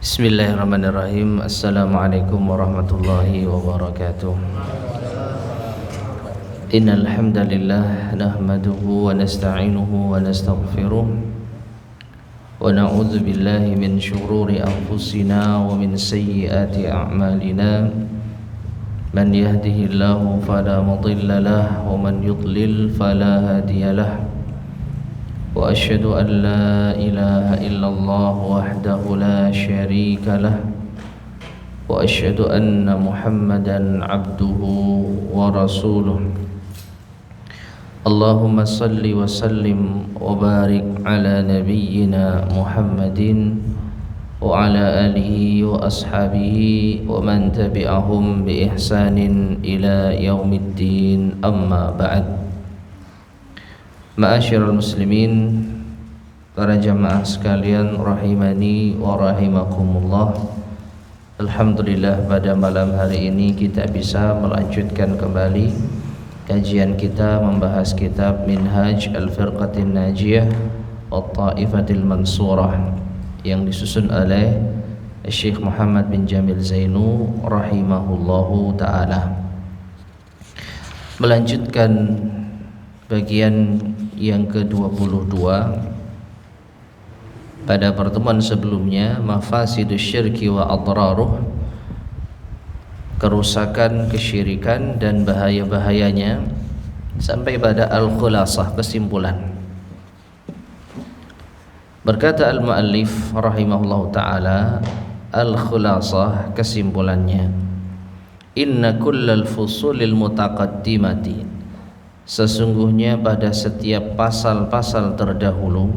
Bismillahirrahmanirrahim. Assalamualaikum warahmatullahi wabarakatuh. Innal hamdalillah nahmaduhu wa nasta'inuhu wa nastaghfiruh wa na'udzu billahi min shururi anfusina wa min sayyiati a'malina. Man yahdihillahu fala mudilla lahu wa man yudlil fala hadiya lahu. Wa asyhadu an la ilaha illallah wahdahu la syarika lah wa asyhadu anna Muhammadan abduhu wa rasuluh. Allahumma salli wa sallim wa barik ala nabiyyina Muhammadin wa ala alihi wa ashabihi wa man tabi'ahum bi ihsanin ila yaumiddin, amma ba'd. Ma'asyiral muslimin, para jamaah sekalian rahimani wa rahimakumullah. Alhamdulillah, pada malam hari ini kita bisa melanjutkan kembali kajian kita membahas kitab Minhaj Al-Firqatin Najiyah wa Ta'ifatil Mansurah yang disusun oleh Syekh Muhammad bin Jamil Zainu rahimahullahu ta'ala. Melanjutkan bagian yang ke-22. Pada pertemuan sebelumnya, mafasidus syirki wa adraruh, kerusakan kesyirikan dan bahaya-bahayanya, sampai pada al-khulasah, kesimpulan. Berkata al-muallif rahimahullahu ta'ala, al-khulasah, kesimpulannya, inna kullal fusulil mutaqaddimati, sesungguhnya pada setiap pasal-pasal terdahulu,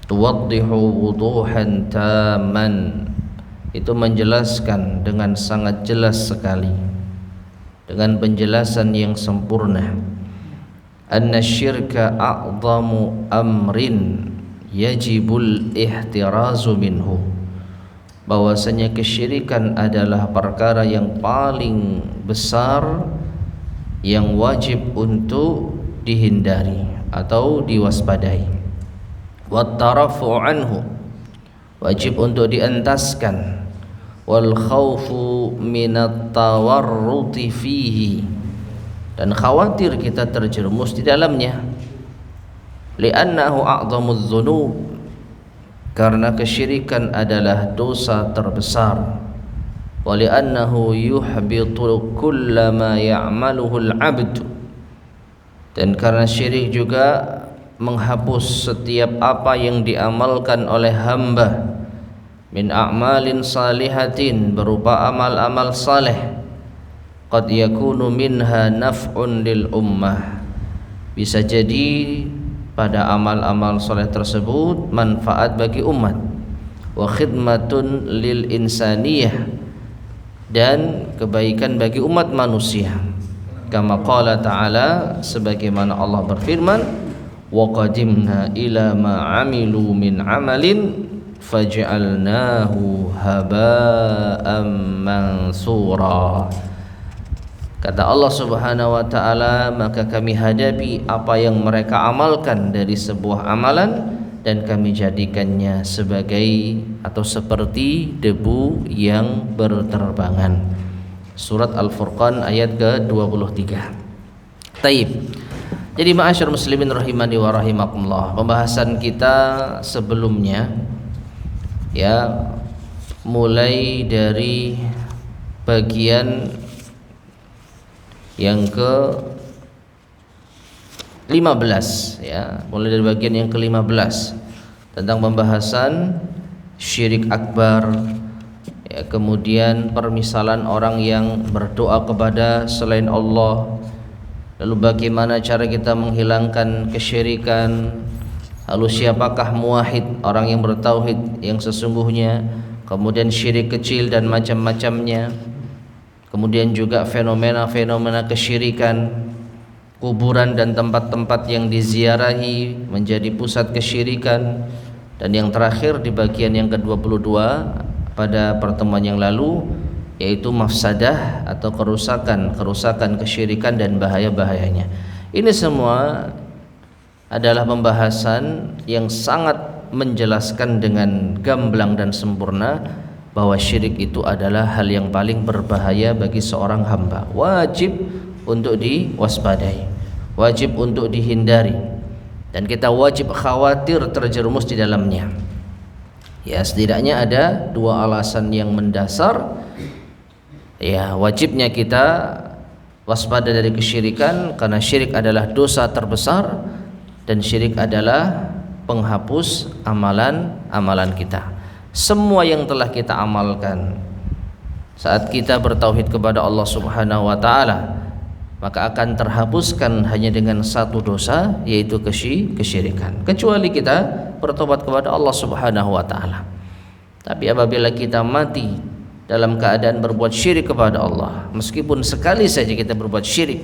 tuwaddihu wuduhan taman, itu menjelaskan dengan sangat jelas sekali, dengan penjelasan yang sempurna, anna syirka a'zamu amrin yajibul ihtirazu minhu, bahwasanya kesyirikan adalah perkara yang paling besar yang wajib untuk dihindari atau diwaspadai. Wattarafu anhu, wajib untuk dientaskan. Wal khawfu minat tawarruti fihi, dan khawatir kita terjerumus di dalamnya. Li'annahu a'zamudz dzunub, karena kesyirikan adalah dosa terbesar. Wali'annahu yuhbitu kullama ya'maluhu al-'abd, dan karena syirik juga menghapus setiap apa yang diamalkan oleh hamba, min a'malin salihatin, berupa amal-amal saleh, qad yakunu minha naf'un lil ummah, bisa jadi pada amal-amal saleh tersebut manfaat bagi umat, wa khidmatun lil insaniyah, dan kebaikan bagi umat manusia. Kama qala ta'ala, sebagaimana Allah berfirman, wa qadimna ila ma 'amilu min 'amalin faj'alnahu haba'an mansura. Kata Allah Subhanahu wa ta'ala, maka kami hadapi apa yang mereka amalkan dari sebuah amalan, dan kami jadikannya sebagai atau seperti debu yang berterbangan. Surat Al-Furqan ayat ke-23. Taib. Jadi ma'asyar muslimin rahimani wa rahimakumullah, pembahasan kita sebelumnya ya mulai dari bagian yang ke-15 ya, mulai dari bagian yang ke-15 tentang pembahasan syirik akbar ya, kemudian permisalan orang yang berdoa kepada selain Allah, lalu bagaimana cara kita menghilangkan kesyirikan, lalu siapakah muwahhid, orang yang bertauhid yang sesungguhnya, kemudian syirik kecil dan macam-macamnya, kemudian juga fenomena-fenomena kesyirikan, kuburan dan tempat-tempat yang diziarahi menjadi pusat kesyirikan, dan yang terakhir di bagian yang ke-22 pada pertemuan yang lalu, yaitu mafsadah atau kerusakan kesyirikan dan bahaya-bahayanya. Ini semua adalah pembahasan yang sangat menjelaskan dengan gamblang dan sempurna bahwa syirik itu adalah hal yang paling berbahaya bagi seorang hamba. Wajib untuk diwaspadai, wajib untuk dihindari, dan kita wajib khawatir terjerumus di dalamnya. Ya, setidaknya ada dua alasan yang mendasar. Ya, wajibnya kita waspada dari kesyirikan, karena syirik adalah dosa terbesar dan syirik adalah penghapus amalan-amalan kita. Semua yang telah kita amalkan saat kita bertauhid kepada Allah Subhanahu wa taala, maka akan terhapuskan hanya dengan satu dosa, yaitu kesyirikan, kecuali kita bertobat kepada Allah Subhanahu wa taala. Tapi apabila kita mati dalam keadaan berbuat syirik kepada Allah, meskipun sekali saja kita berbuat syirik,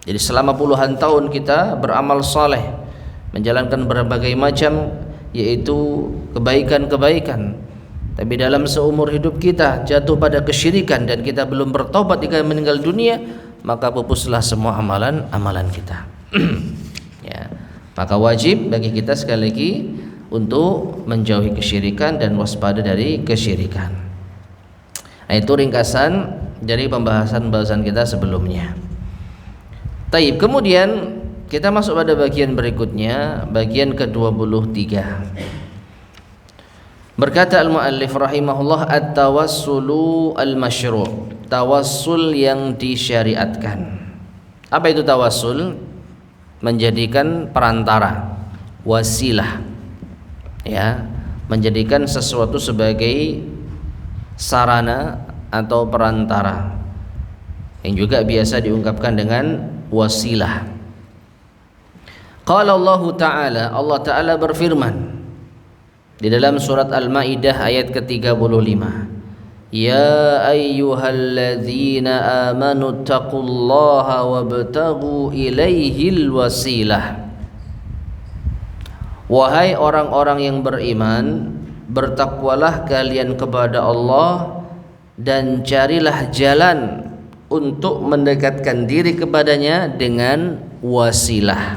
jadi selama puluhan tahun kita beramal saleh, menjalankan berbagai macam yaitu kebaikan-kebaikan, tapi dalam seumur hidup kita jatuh pada kesyirikan dan kita belum bertobat hingga meninggal dunia, maka pupuslah semua amalan-amalan kita. Ya, maka wajib bagi kita sekali lagi untuk menjauhi kesyirikan dan waspada dari kesyirikan. Nah, itu ringkasan dari pembahasan kita sebelumnya. Taib, kemudian kita masuk pada bagian berikutnya, bagian ke-23. Berkata al-muallif rahimahullah, at-tawassulu al-masyru', tawassul yang disyariatkan. Apa itu tawassul? Menjadikan perantara, wasilah. Ya, menjadikan sesuatu sebagai sarana atau perantara, yang juga biasa diungkapkan dengan wasilah. Qala Allah Ta'ala, Allah Ta'ala berfirman di dalam surat Al-Maidah ayat ke-35, Ya ayyuhalladzina amanu taqullaha wabtaghu ilaihil wasilah. Wahai orang-orang yang beriman, bertakwalah kalian kepada Allah dan carilah jalan untuk mendekatkan diri kepadanya dengan wasilah,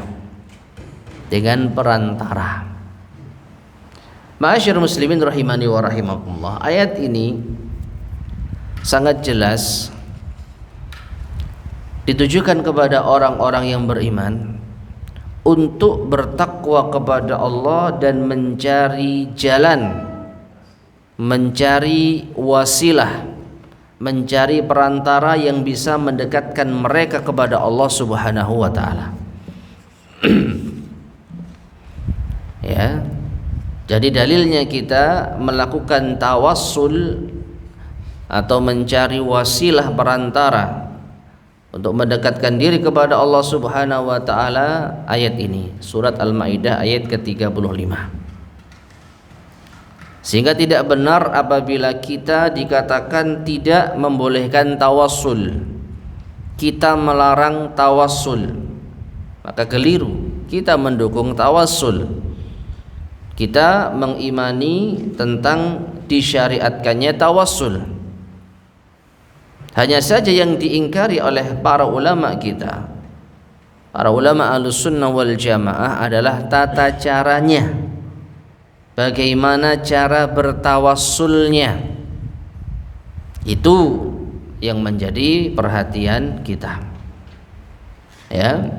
dengan perantara. Ma'asyiral muslimin rahimani wa rahimakumullah, ayat ini sangat jelas ditujukan kepada orang-orang yang beriman untuk bertakwa kepada Allah dan mencari jalan, mencari wasilah, mencari perantara yang bisa mendekatkan mereka kepada Allah Subhanahu wa taala. Ya. Jadi dalilnya kita melakukan tawassul atau mencari wasilah perantara untuk mendekatkan diri kepada Allah Subhanahu wa taala, ayat ini surat Al-Maidah ayat ke-35. Sehingga tidak benar apabila kita dikatakan tidak membolehkan tawassul, kita melarang tawassul, maka keliru. Kita mendukung tawassul, kita mengimani tentang disyariatkannya tawassul. Hanya saja yang diingkari oleh para ulama kita, para ulama Ahlussunnah wal Jamaah, adalah tata caranya, bagaimana cara bertawassulnya. Itu yang menjadi perhatian kita. Ya.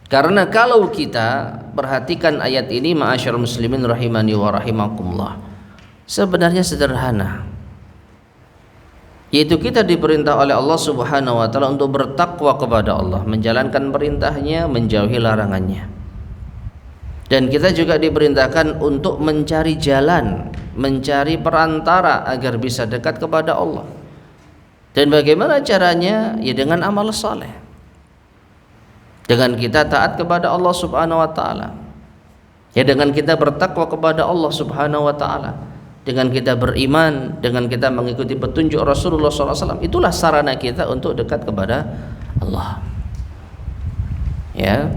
Karena kalau kita perhatikan ayat ini, ma'asyiral muslimin rahimani wa rahimakumullah, sebenarnya sederhana, yaitu kita diperintah oleh Allah Subhanahu wa taala untuk bertakwa kepada Allah, menjalankan perintahnya, menjauhi larangannya. Dan kita juga diperintahkan untuk mencari jalan, mencari perantara agar bisa dekat kepada Allah. Dan bagaimana caranya? Ya dengan amal saleh, dengan kita taat kepada Allah Subhanahu wa taala, ya dengan kita bertakwa kepada Allah Subhanahu wa taala, dengan kita beriman, dengan kita mengikuti petunjuk Rasulullah SAW. Itulah sarana kita untuk dekat kepada Allah. Ya.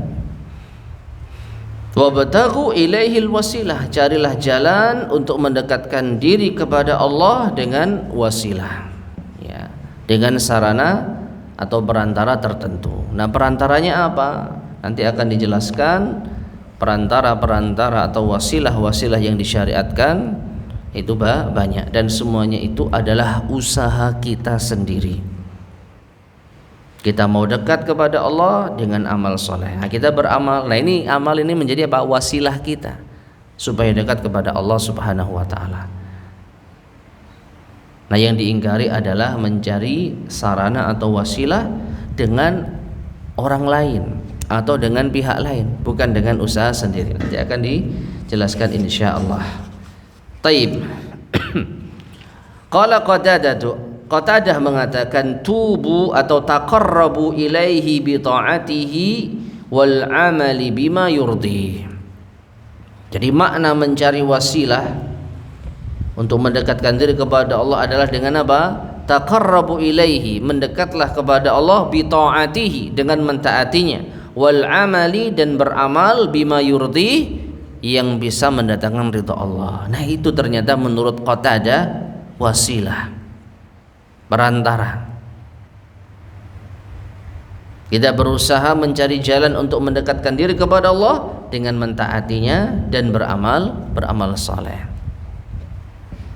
Wabtaghu ilaihil wasilah, carilah jalan untuk mendekatkan diri kepada Allah dengan wasilah, ya, dengan sarana atau perantara tertentu. Nah, perantaranya apa? Nanti akan dijelaskan perantara-perantara atau wasilah-wasilah yang disyariatkan itu banyak, dan semuanya itu adalah usaha kita sendiri. Kita mau dekat kepada Allah dengan amal soleh. Nah, kita beramal. Nah, ini amal ini menjadi apa? Wasilah kita supaya dekat kepada Allah Subhanahu wa taala. Nah, yang diingkari adalah mencari sarana atau wasilah dengan orang lain atau dengan pihak lain, bukan dengan usaha sendiri. Nanti akan dijelaskan insyaallah. Taib. Qala Qatadah mengatakan tubu atau taqarrabu ilaihi bi ta'atihi wal amali bima yurdi. Jadi makna mencari wasilah untuk mendekatkan diri kepada Allah adalah dengan apa? Taqarrabu ilaihi, mendekatlah kepada Allah, bi ta'atihi, dengan mentaatinya, wal amali, dan beramal, bima yurdi, yang bisa mendatangkan ridha Allah. Nah, itu ternyata menurut Qatadah wasilah, perantara. Kita berusaha mencari jalan untuk mendekatkan diri kepada Allah dengan mentaatinya dan beramal saleh.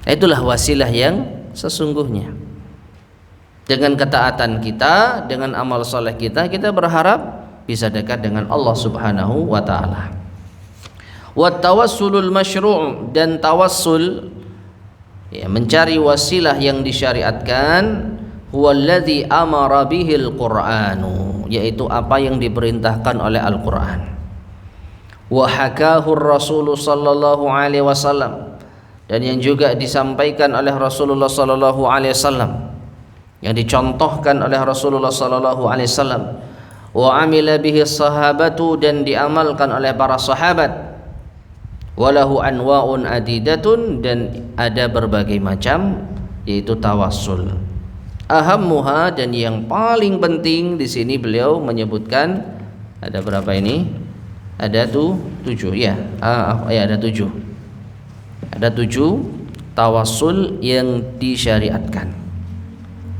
Itulah wasilah yang sesungguhnya. Dengan ketaatan kita, dengan amal saleh kita berharap bisa dekat dengan Allah Subhanahu wa taala. Wa tawassulul masyru', dan tawassul, ya, mencari wasilah yang disyariatkan, huwallazi amara bihil Qur'anu, yaitu apa yang diperintahkan oleh Al-Qur'an. Wa hakahu Rasul sallallahu alaihi wasallam, dan yang juga disampaikan oleh Rasulullah sallallahu alaihi wasallam, yang dicontohkan oleh Rasulullah sallallahu alaihi wasallam. Wa amila bihi sahabatu, dan diamalkan oleh para sahabat. Walahu anwa'un adidatun, dan ada berbagai macam yaitu tawassul. Ahammuha, dan yang paling penting di sini beliau menyebutkan ada berapa ini? Ada 7 ya. Ada 7. Ada 7 tawassul yang disyariatkan.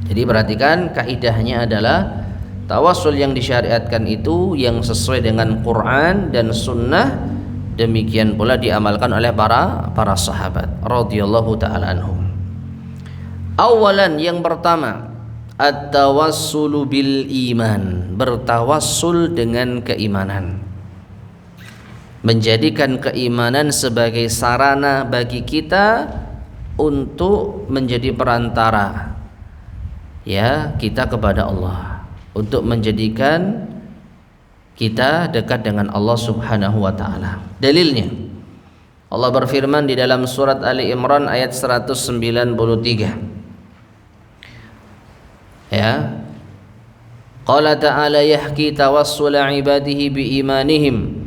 Jadi perhatikan, kaidahnya adalah tawassul yang disyariatkan itu yang sesuai dengan Quran dan Sunnah. Demikian pula diamalkan oleh para sahabat radhiyallahu taala anhum. Awalan, yang pertama, at-tawassulu bil iman, bertawassul dengan keimanan. Menjadikan keimanan sebagai sarana bagi kita untuk menjadi perantara, ya, kita kepada Allah, untuk menjadikan kita dekat dengan Allah Subhanahu wa taala. Dalilnya, Allah berfirman di dalam surat Ali Imran ayat 193. Ya. Qala ta'ala yahki tawassul ibadihi bi imanihim.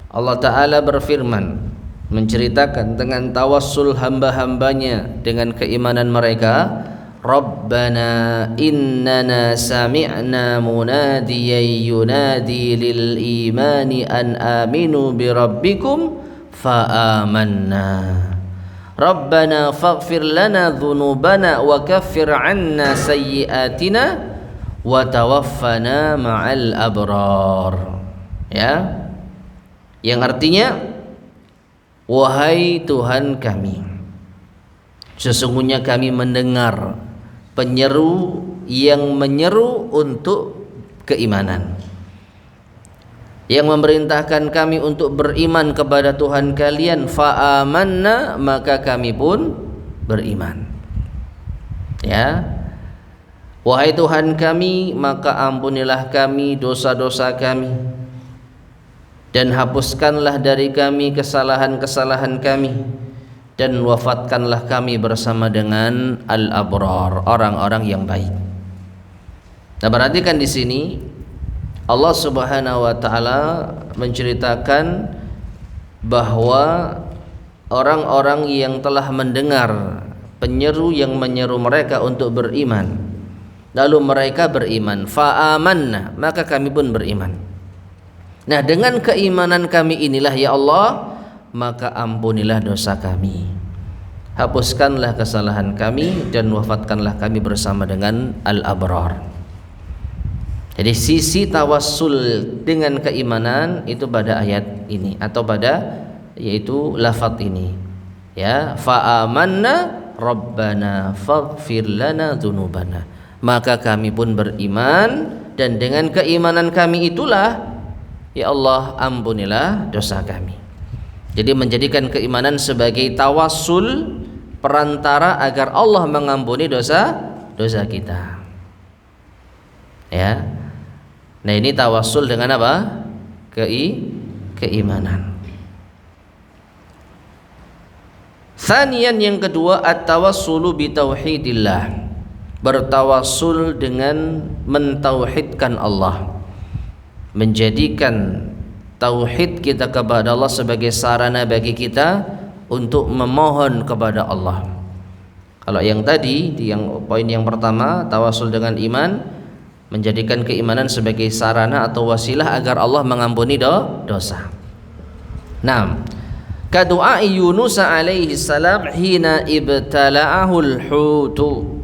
Allah taala berfirman menceritakan dengan tawassul hamba-hambanya dengan keimanan mereka. Rabbana innana sami'na munadiyan yunadi lil imani an aminu bi rabbikum fa amanna. Rabbana faghfir lana dhunubana wa kaffir 'anna sayyi'atina wa tawaffana ma'al abrar. Ya. Yang artinya, wahai Tuhan kami, sesungguhnya kami mendengar penyeru yang menyeru untuk keimanan, yang memerintahkan kami untuk beriman kepada Tuhan kalian. Fa amanna, maka kami pun beriman. Ya, wahai Tuhan kami, maka ampunilah kami dosa-dosa kami, dan hapuskanlah dari kami kesalahan-kesalahan kami, dan wafatkanlah kami bersama dengan al-abrar, orang-orang yang baik. Nah, perhatikan di sini Allah Subhanahu wa taala menceritakan bahwa orang-orang yang telah mendengar penyeru yang menyeru mereka untuk beriman, lalu mereka beriman, fa amanna, maka kami pun beriman. Nah, dengan keimanan kami inilah ya Allah, maka ampunilah dosa kami, hapuskanlah kesalahan kami, dan wafatkanlah kami bersama dengan al-abrar. Jadi sisi tawassul dengan keimanan itu pada ayat ini atau pada yaitu lafaz ini. Ya, fa amanna rabbana faghfir lana dzunubana. Maka kami pun beriman dan dengan keimanan kami itulah ya Allah ampunilah dosa kami. Jadi menjadikan keimanan sebagai tawassul perantara agar Allah mengampuni dosa kita. Ya. Nah, ini tawassul dengan apa? Keimanan. Tsaniyan yang kedua at-tawassulu bi tauhidillah. Bertawassul dengan mentauhidkan Allah. Menjadikan tauhid kita kepada Allah sebagai sarana bagi kita untuk memohon kepada Allah. Kalau yang tadi, yang poin yang pertama, tawassul dengan iman, menjadikan keimanan sebagai sarana atau wasilah agar Allah mengampuni dosa. Nah, kadu'a Yunus alaihi salam hina ibtala'ahul hutu,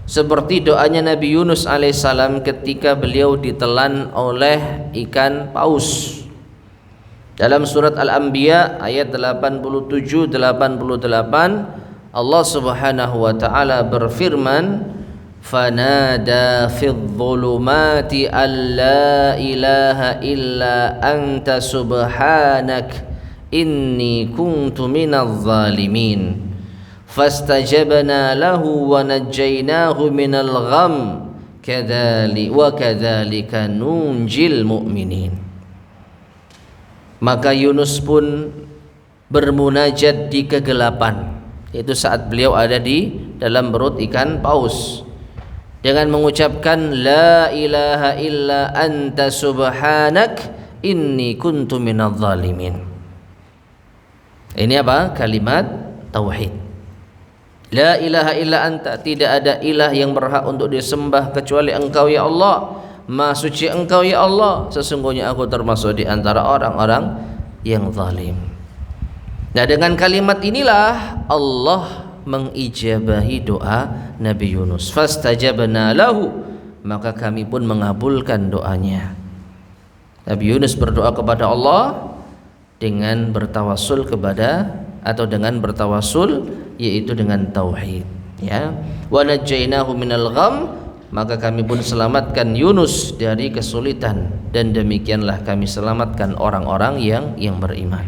seperti doanya Nabi Yunus alaihissalam ketika beliau ditelan oleh ikan paus. Dalam surat Al-Anbiya ayat 87-88 Allah Subhanahu wa taala berfirman, fanada fidh dhulumati alla ilaha illa anta subhanak inni kuntu minadh zalimin fastajabna lahu wa najjaynahu minal gham kadzalika nunjil mu'minin. Maka Yunus pun bermunajat di kegelapan, yaitu saat beliau ada di dalam perut ikan paus, dengan mengucapkan la ilaha illa anta subhanak inni kuntu minadh zalimin. Ini apa? Kalimat tauhid. La ilaha illa anta, tidak ada ilah yang berhak untuk disembah kecuali Engkau ya Allah. Maha suci Engkau ya Allah, sesungguhnya aku termasuk di antara orang-orang yang zalim. Nah, dengan kalimat inilah Allah mengijabahi doa Nabi Yunus. Fastajabna lahu, maka kami pun mengabulkan doanya. Nabi Yunus berdoa kepada Allah dengan bertawassul kepada atau dengan bertawassul yaitu dengan tauhid, ya. Wa najjaynahu minal gham, maka kami pun selamatkan Yunus dari kesulitan, dan demikianlah kami selamatkan orang-orang yang beriman.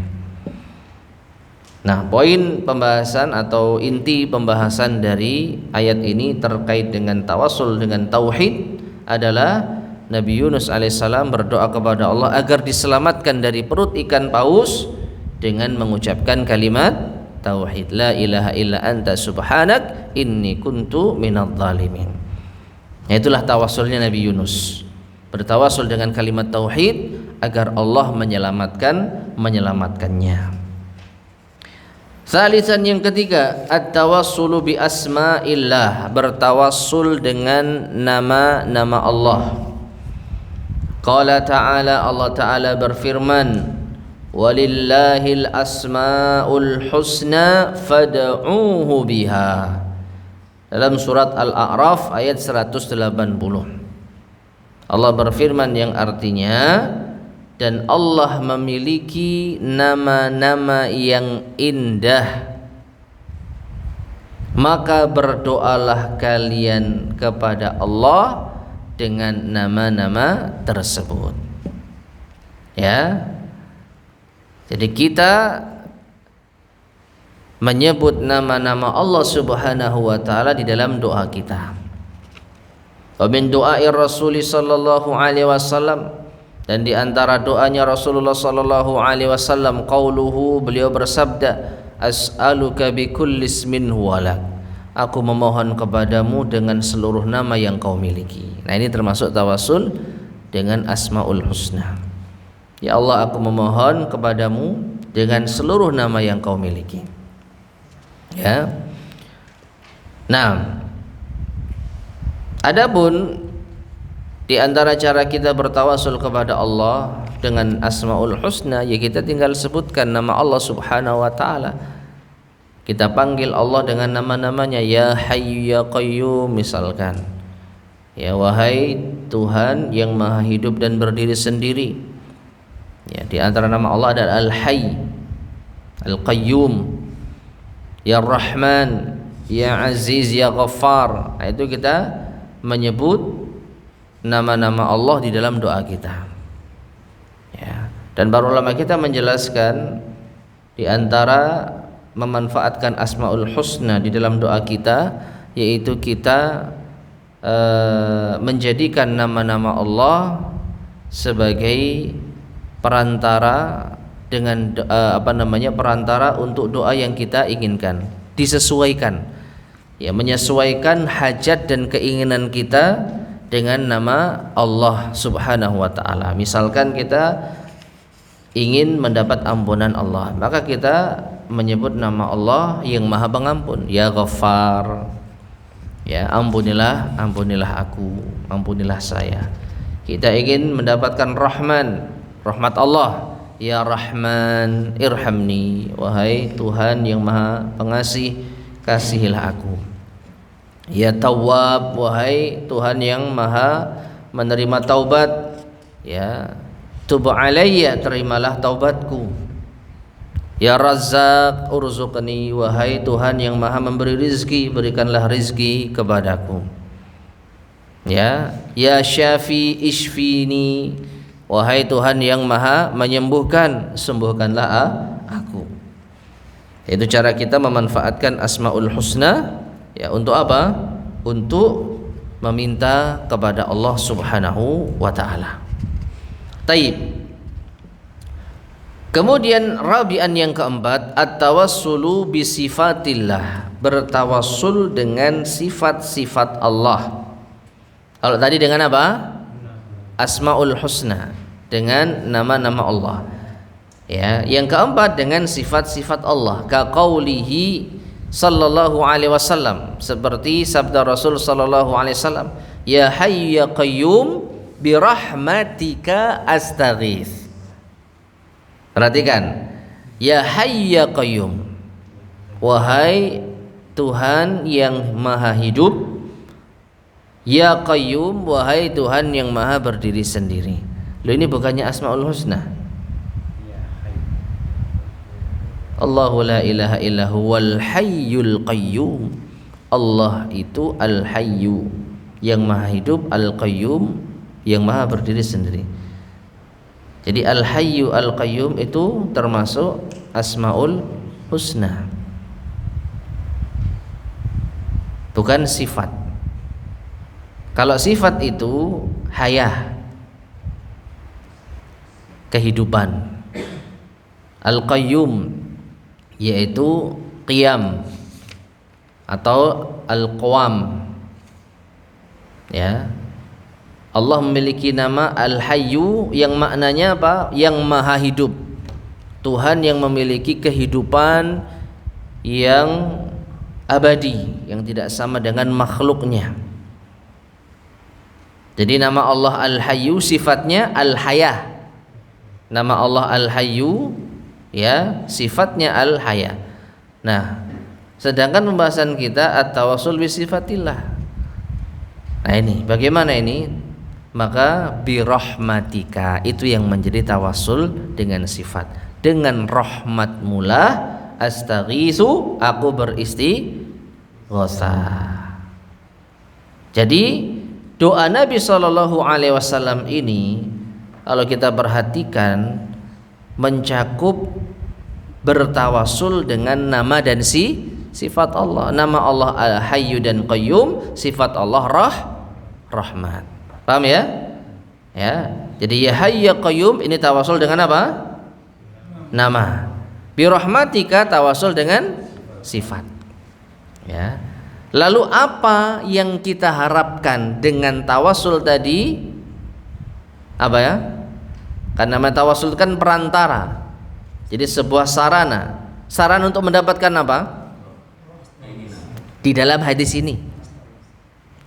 Nah, poin pembahasan atau inti pembahasan dari ayat ini terkait dengan tawassul dengan tauhid adalah Nabi Yunus alaihissalam berdoa kepada Allah agar diselamatkan dari perut ikan paus dengan mengucapkan kalimat tauhid, la ilaha illa anta subhanak inni kuntu minadh zalimin. Nah, itulah tawassulnya Nabi Yunus, bertawassul dengan kalimat tauhid agar Allah menyelamatkannya. Salisan yang ketiga, at-tawassulu bi asma'illah, bertawassul dengan nama-nama Allah. Qala ta'ala, Allah Ta'ala berfirman, walillahil asma'ul husna fad'uuhu biha. Dalam surat Al-A'raf ayat 180 Allah berfirman yang artinya, dan Allah memiliki nama-nama yang indah, maka berdoalah kalian kepada Allah dengan nama-nama tersebut. Ya. Jadi kita menyebut nama-nama Allah Subhanahu wa taala di dalam doa kita. Wa min du'ai Rasul sallallahu alaihi wasallam, dan di antara doanya Rasulullah sallallahu alaihi wasallam qauluhu, beliau bersabda, as'aluka bi kulli ismin huwalak, aku memohon kepadamu dengan seluruh nama yang kau miliki. Nah, ini termasuk tawassul dengan asmaul husna. Ya Allah, aku memohon kepadamu dengan seluruh nama yang kau miliki. Ya. Nah, adapun di antara cara kita bertawassul kepada Allah dengan asmaul husna, ya kita tinggal sebutkan nama Allah Subhanahu wa taala. Kita panggil Allah dengan nama-namanya, ya Hayyu ya Qayyum misalkan. Ya wahai Tuhan yang maha hidup dan berdiri sendiri. Ya, di antara nama Allah adalah Al-Hayy, Al-Qayyum, Ya Rahman, Ya Aziz, Ya Ghaffar. Nah, itu kita menyebut nama-nama Allah di dalam doa kita. Ya. Dan para ulama kita menjelaskan di antara memanfaatkan Asmaul Husna di dalam doa kita, yaitu kita menjadikan nama-nama Allah sebagai perantara dengan perantara untuk doa yang kita inginkan, disesuaikan, ya, menyesuaikan hajat dan keinginan kita dengan nama Allah Subhanahu wa taala. Misalkan kita ingin mendapat ampunan Allah, maka kita menyebut nama Allah yang Maha Pengampun, Ya Ghaffar. Ya, ampunilah aku, ampunilah saya. Kita ingin mendapatkan rahman, rahmat Allah, Ya Rahman, irhamni. Wahai Tuhan yang Maha Pengasih, kasihilah aku. Ya Tawwab, wahai Tuhan yang Maha menerima taubat, ya, tub alayya, terimalah taubatku. Ya Razzaq, urzuqni, wahai Tuhan yang Maha memberi rizki, berikanlah rizki kepadaku. Ya Syafi, ishfini, wahai Tuhan yang Maha menyembuhkan, sembuhkanlah aku. Itu cara kita memanfaatkan Asmaul Husna, ya, untuk apa? Untuk meminta kepada Allah Subhanahu wa taala. Taib. Kemudian rabi'an yang keempat, at-tawassulu bi sifatillah, bertawassul dengan sifat-sifat Allah. Kalau tadi dengan apa? Asmaul Husna, dengan nama-nama Allah. Ya, yang keempat dengan sifat-sifat Allah, ka qaulihi sallallahu alaihi wasallam, seperti sabda Rasul sallallahu alaihi wasallam, ya hayyu ya qayyum bi rahmatika astaghits. Perhatikan, ya hayyu ya qayyum, wahai Tuhan yang maha hidup, ya qayyum, wahai Tuhan yang maha berdiri sendiri. Loh, ini bukannya Asmaul Husna? Allahu la ilaha illa huwal hayyul qayyum. Allah itu al-hayyu, yang maha hidup, al-qayyum, yang maha berdiri sendiri. Jadi al-hayyu al-qayyum itu termasuk Asmaul Husna, bukan sifat. Kalau sifat itu hayah, kehidupan. Al-qayyum yaitu qiyam atau al-qawam. Ya. Allah memiliki nama Al-Hayyu yang maknanya apa? Yang maha hidup. Tuhan yang memiliki kehidupan yang abadi, yang tidak sama dengan makhluknya. Jadi nama Allah Al-Hayyu sifatnya Al-Hayah. Nama Allah Al-Hayyu, ya, sifatnya Al-Hayah. Nah, sedangkan pembahasan kita at-tawassul bi sifatillah. Nah, ini bagaimana ini? Maka birahmatika, itu yang menjadi tawassul dengan sifat. Dengan rahmatmulah astaghiitsu, aku beristighosah. Jadi doa Nabi SAW ini, kalau kita perhatikan, mencakup bertawassul dengan nama dan sifat Allah. Nama Allah Al-Hayyu dan Qayyum, sifat Allah Rahmat. Paham ya? Ya. Jadi ya Hayyu ya Qayyum ini tawassul dengan apa? Nama. Bi rahmatika tawassul dengan sifat. Ya. Lalu apa yang kita harapkan dengan tawassul tadi? Apa ya? Karena nama tawassul kan perantara. Jadi sebuah sarana. Sarana untuk mendapatkan apa? Di dalam hadis ini.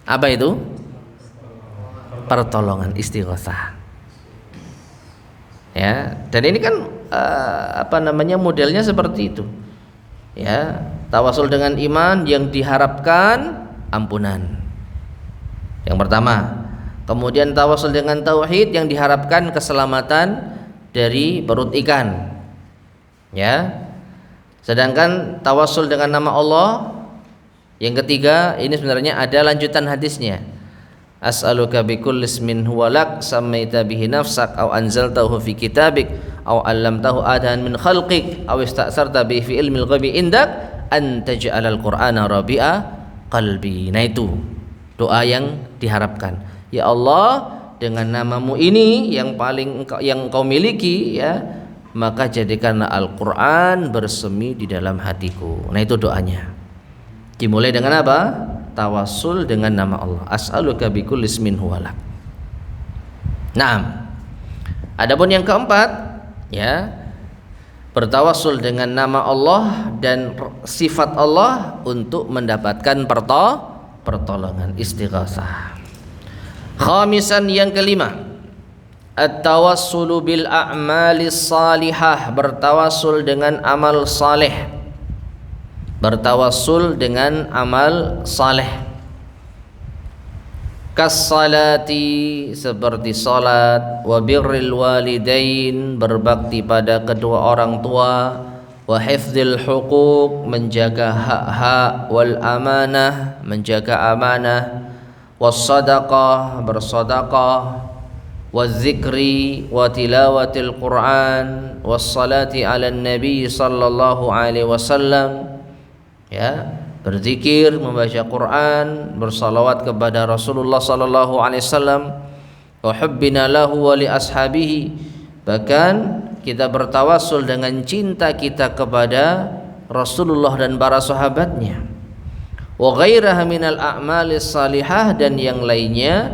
Apa itu? Pertolongan, istighosah. Ya, dan ini kan modelnya seperti itu. Ya, tawasul dengan iman yang diharapkan ampunan. Yang pertama, Kemudian tawasul dengan tauhid yang diharapkan keselamatan dari perut ikan. Ya. Sedangkan tawasul dengan nama Allah yang ketiga ini sebenarnya ada lanjutan hadisnya. As'aluka bikulli ismin huwa lak sammaita bihi nafsak aw anzaltahu fi kitabik aw 'allamtahu adahan min khalqik aw ista'sarta bihi fi ilmil ghaibi indak an taj'alal qur'ana rabi'a qalbi. Nah itu doa yang diharapkan. Ya Allah, dengan namamu ini yang engkau miliki, ya, maka jadikanlah Al-Qur'an bersemi di dalam hatiku. Nah itu doanya. Dimulai dengan apa? Tawassul dengan nama Allah. As'aluka bikulli ismin huwa lak. Naam. Adapun yang keempat, ya, bertawassul dengan nama Allah dan sifat Allah untuk mendapatkan pertolongan, istighatsah. Khamisan, yang kelima, at-tawassulu bil a'malis salihah, bertawassul dengan amal saleh. Bertawassul dengan amal saleh. Kas-salati, seperti salat, wa birril walidain, berbakti pada kedua orang tua, wa hifdzil huquq, menjaga hak-hak, wal amanah, menjaga amanah, was sadaqah, bersedekah, waz zikri wa tilawatil Qur'an, was salati 'alan nabi sallallahu alaihi wasallam, ya, berzikir, membaca Quran, bersalawat kepada Rasulullah sallallahu alaihi wasallam, wa hubbina lahu wa li ashabihi, bahkan kita bertawassul dengan cinta kita kepada Rasulullah dan para sahabatnya, wa ghairaha minal a'malis salihah, dan yang lainnya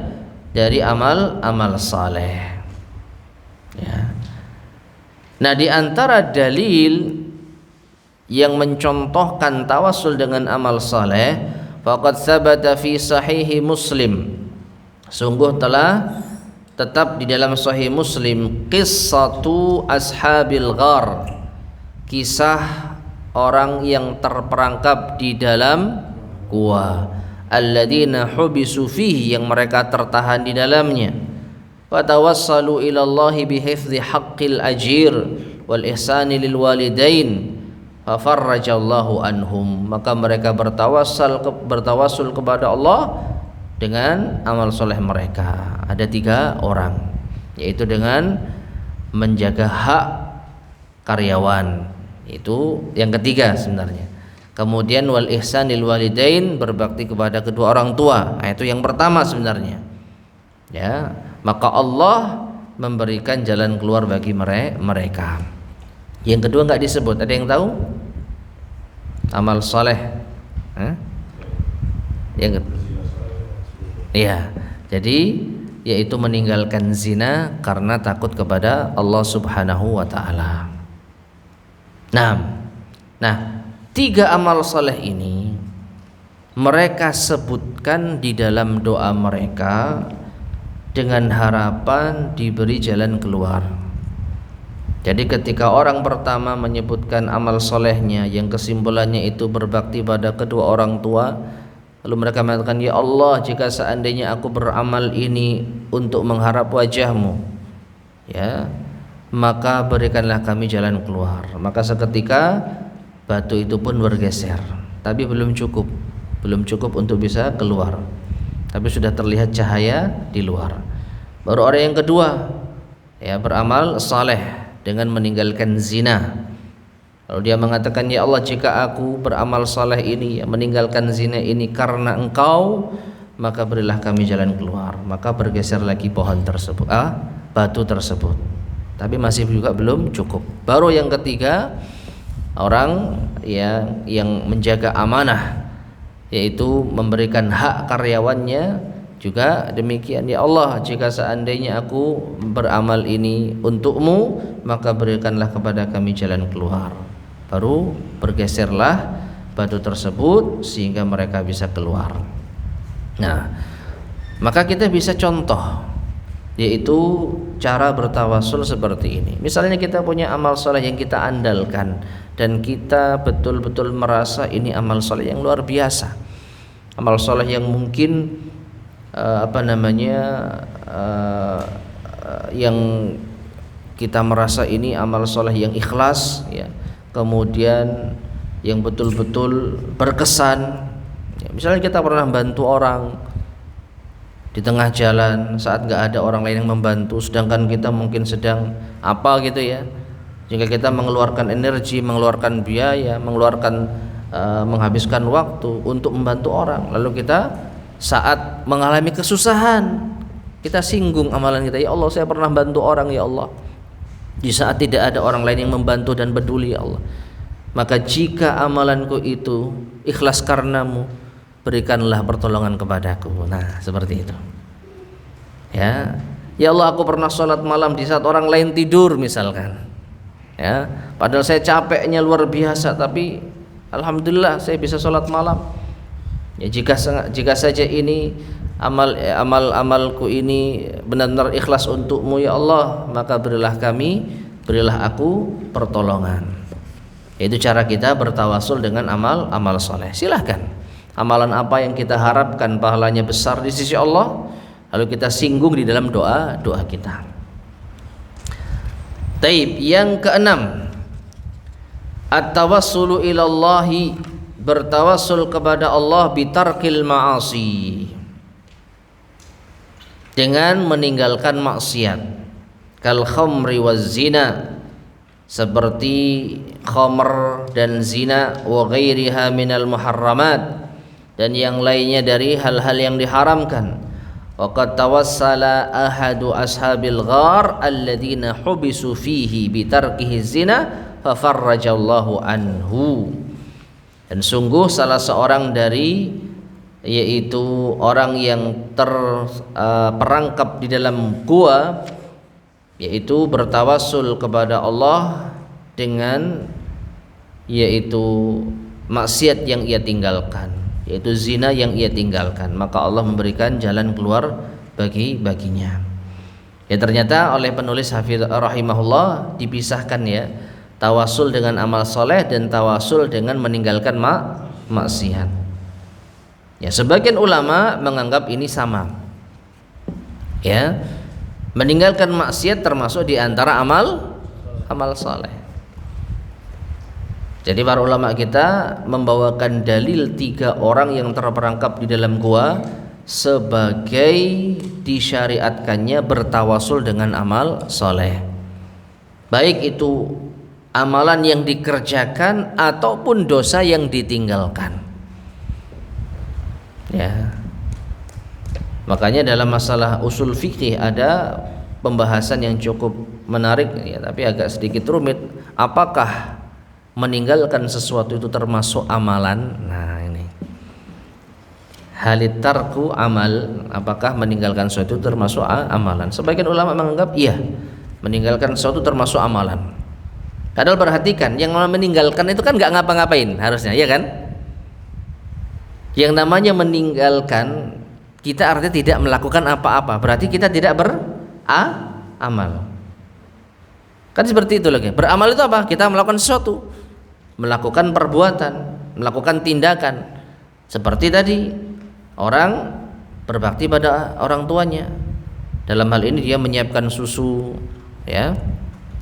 dari amal-amal saleh, ya. Nah, di antara dalil yang mencontohkan tawassul dengan amal saleh, faqad sabata fi sahih Muslim, sungguh telah tetap di dalam sahih Muslim, qissatu ashabil ghar, kisah orang yang terperangkap di dalam gua, alladzina hubisu fihi, yang mereka tertahan di dalamnya, fatawassalu ila Allah bihifdzi haqqil ajir wal ihsani lil walidain fafarrajallahu anhum, maka mereka bertawassul kepada Allah dengan amal soleh mereka. Ada 3 orang, yaitu dengan menjaga hak karyawan, itu yang ketiga sebenarnya. Kemudian wal ihsan lil walidain, berbakti kepada kedua orang tua. Nah, itu yang pertama sebenarnya. Ya, maka Allah memberikan jalan keluar bagi mereka. Yang kedua enggak disebut. Ada yang tahu? Amal soleh. Yang iya. Jadi yaitu meninggalkan zina karena takut kepada Allah Subhanahu wa taala. Nah, 3 amal soleh ini mereka sebutkan di dalam doa mereka dengan harapan diberi jalan keluar. Jadi ketika orang pertama menyebutkan amal solehnya yang kesimpulannya itu berbakti pada kedua orang tua, lalu mereka mengatakan, ya Allah, jika seandainya aku beramal ini untuk mengharap wajah-Mu, ya, maka berikanlah kami jalan keluar. Maka seketika batu itu pun bergeser, tapi belum cukup untuk bisa keluar, tapi sudah terlihat cahaya di luar. Baru orang yang kedua, ya, beramal saleh dengan meninggalkan zina. Lalu dia mengatakan, ya Allah, jika aku beramal saleh ini, meninggalkan zina ini karena Engkau, maka berilah kami jalan keluar. Maka bergeser lagi pohon tersebut, batu tersebut, tapi masih juga belum cukup. Baru yang ketiga, orang yang menjaga amanah, yaitu memberikan hak karyawannya juga demikian. Ya Allah, jika seandainya aku beramal ini untuk-Mu, maka berikanlah kepada kami jalan keluar. Baru bergeserlah batu tersebut sehingga mereka bisa keluar. Nah, maka kita bisa contoh, yaitu cara bertawassul seperti ini. Misalnya kita punya amal soleh yang kita andalkan dan kita betul-betul merasa ini amal soleh yang luar biasa, amal soleh yang mungkin yang kita merasa ini amal soleh yang ikhlas, ya, kemudian yang betul-betul berkesan. Ya, misalnya kita pernah bantu orang di tengah jalan saat nggak ada orang lain yang membantu, sedangkan kita mungkin sedang apa gitu ya, jika kita mengeluarkan energi, mengeluarkan biaya, menghabiskan waktu untuk membantu orang, lalu kita saat mengalami kesusahan kita singgung amalan kita, ya Allah saya pernah bantu orang ya Allah, di saat tidak ada orang lain yang membantu dan peduli ya Allah, maka jika amalanku itu ikhlas karenamu, berikanlah pertolongan kepadaku. Nah seperti itu ya. Ya Allah aku pernah sholat malam di saat orang lain tidur misalkan, ya, padahal saya capeknya luar biasa, tapi alhamdulillah saya bisa sholat malam. Ya, jika saja ini amalku ini benar-benar ikhlas untukmu ya Allah, maka berilah aku pertolongan. Itu cara kita bertawasul dengan amal soleh. Silahkan amalan apa yang kita harapkan pahalanya besar di sisi Allah, lalu kita singgung di dalam doa kita. Taib, yang keenam, at-tawassulu ilallahi, bertawassul kepada Allah bitarkil ma'asi, dengan meninggalkan maksiat, kal khamri waz zina, seperti khamr dan zina, wa ghairiha minal muharramat, dan yang lainnya dari hal-hal yang diharamkan. Wa qad tawassala ahadu ashabil ghar alladziina hubisu fihi bitarkihi zina fa farrajallahu anhu. Dan sungguh salah seorang dari, yaitu orang yang terperangkap di dalam gua, yaitu bertawassul kepada Allah dengan yaitu maksiat yang ia tinggalkan, yaitu zina yang ia tinggalkan, maka Allah memberikan jalan keluar baginya. Ya, ternyata oleh penulis Hafidz rahimahullah dipisahkan ya, tawasul dengan amal soleh dan tawasul dengan meninggalkan maksiat. Ya, sebagian ulama menganggap ini sama. Ya, meninggalkan maksiat termasuk di antara amal soleh. Jadi para ulama kita membawakan dalil 3 orang yang terperangkap di dalam gua sebagai disyariatkannya bertawasul dengan amal soleh, baik itu amalan yang dikerjakan ataupun dosa yang ditinggalkan. Ya, makanya dalam masalah usul fikih ada pembahasan yang cukup menarik ya, tapi agak sedikit rumit. Apakah meninggalkan sesuatu itu termasuk amalan? Nah ini, halit tarku amal, apakah meninggalkan sesuatu itu termasuk amalan? Sebagian ulama menganggap iya, meninggalkan sesuatu termasuk amalan. Padahal perhatikan, yang meninggalkan itu kan nggak ngapa-ngapain harusnya, ya kan? Yang namanya meninggalkan, kita artinya tidak melakukan apa-apa, berarti kita tidak beramal. Kan seperti itu lagi. Beramal itu apa? Kita melakukan sesuatu, melakukan perbuatan, melakukan tindakan. Seperti tadi, orang berbakti pada orang tuanya. Dalam hal ini dia menyiapkan susu, ya,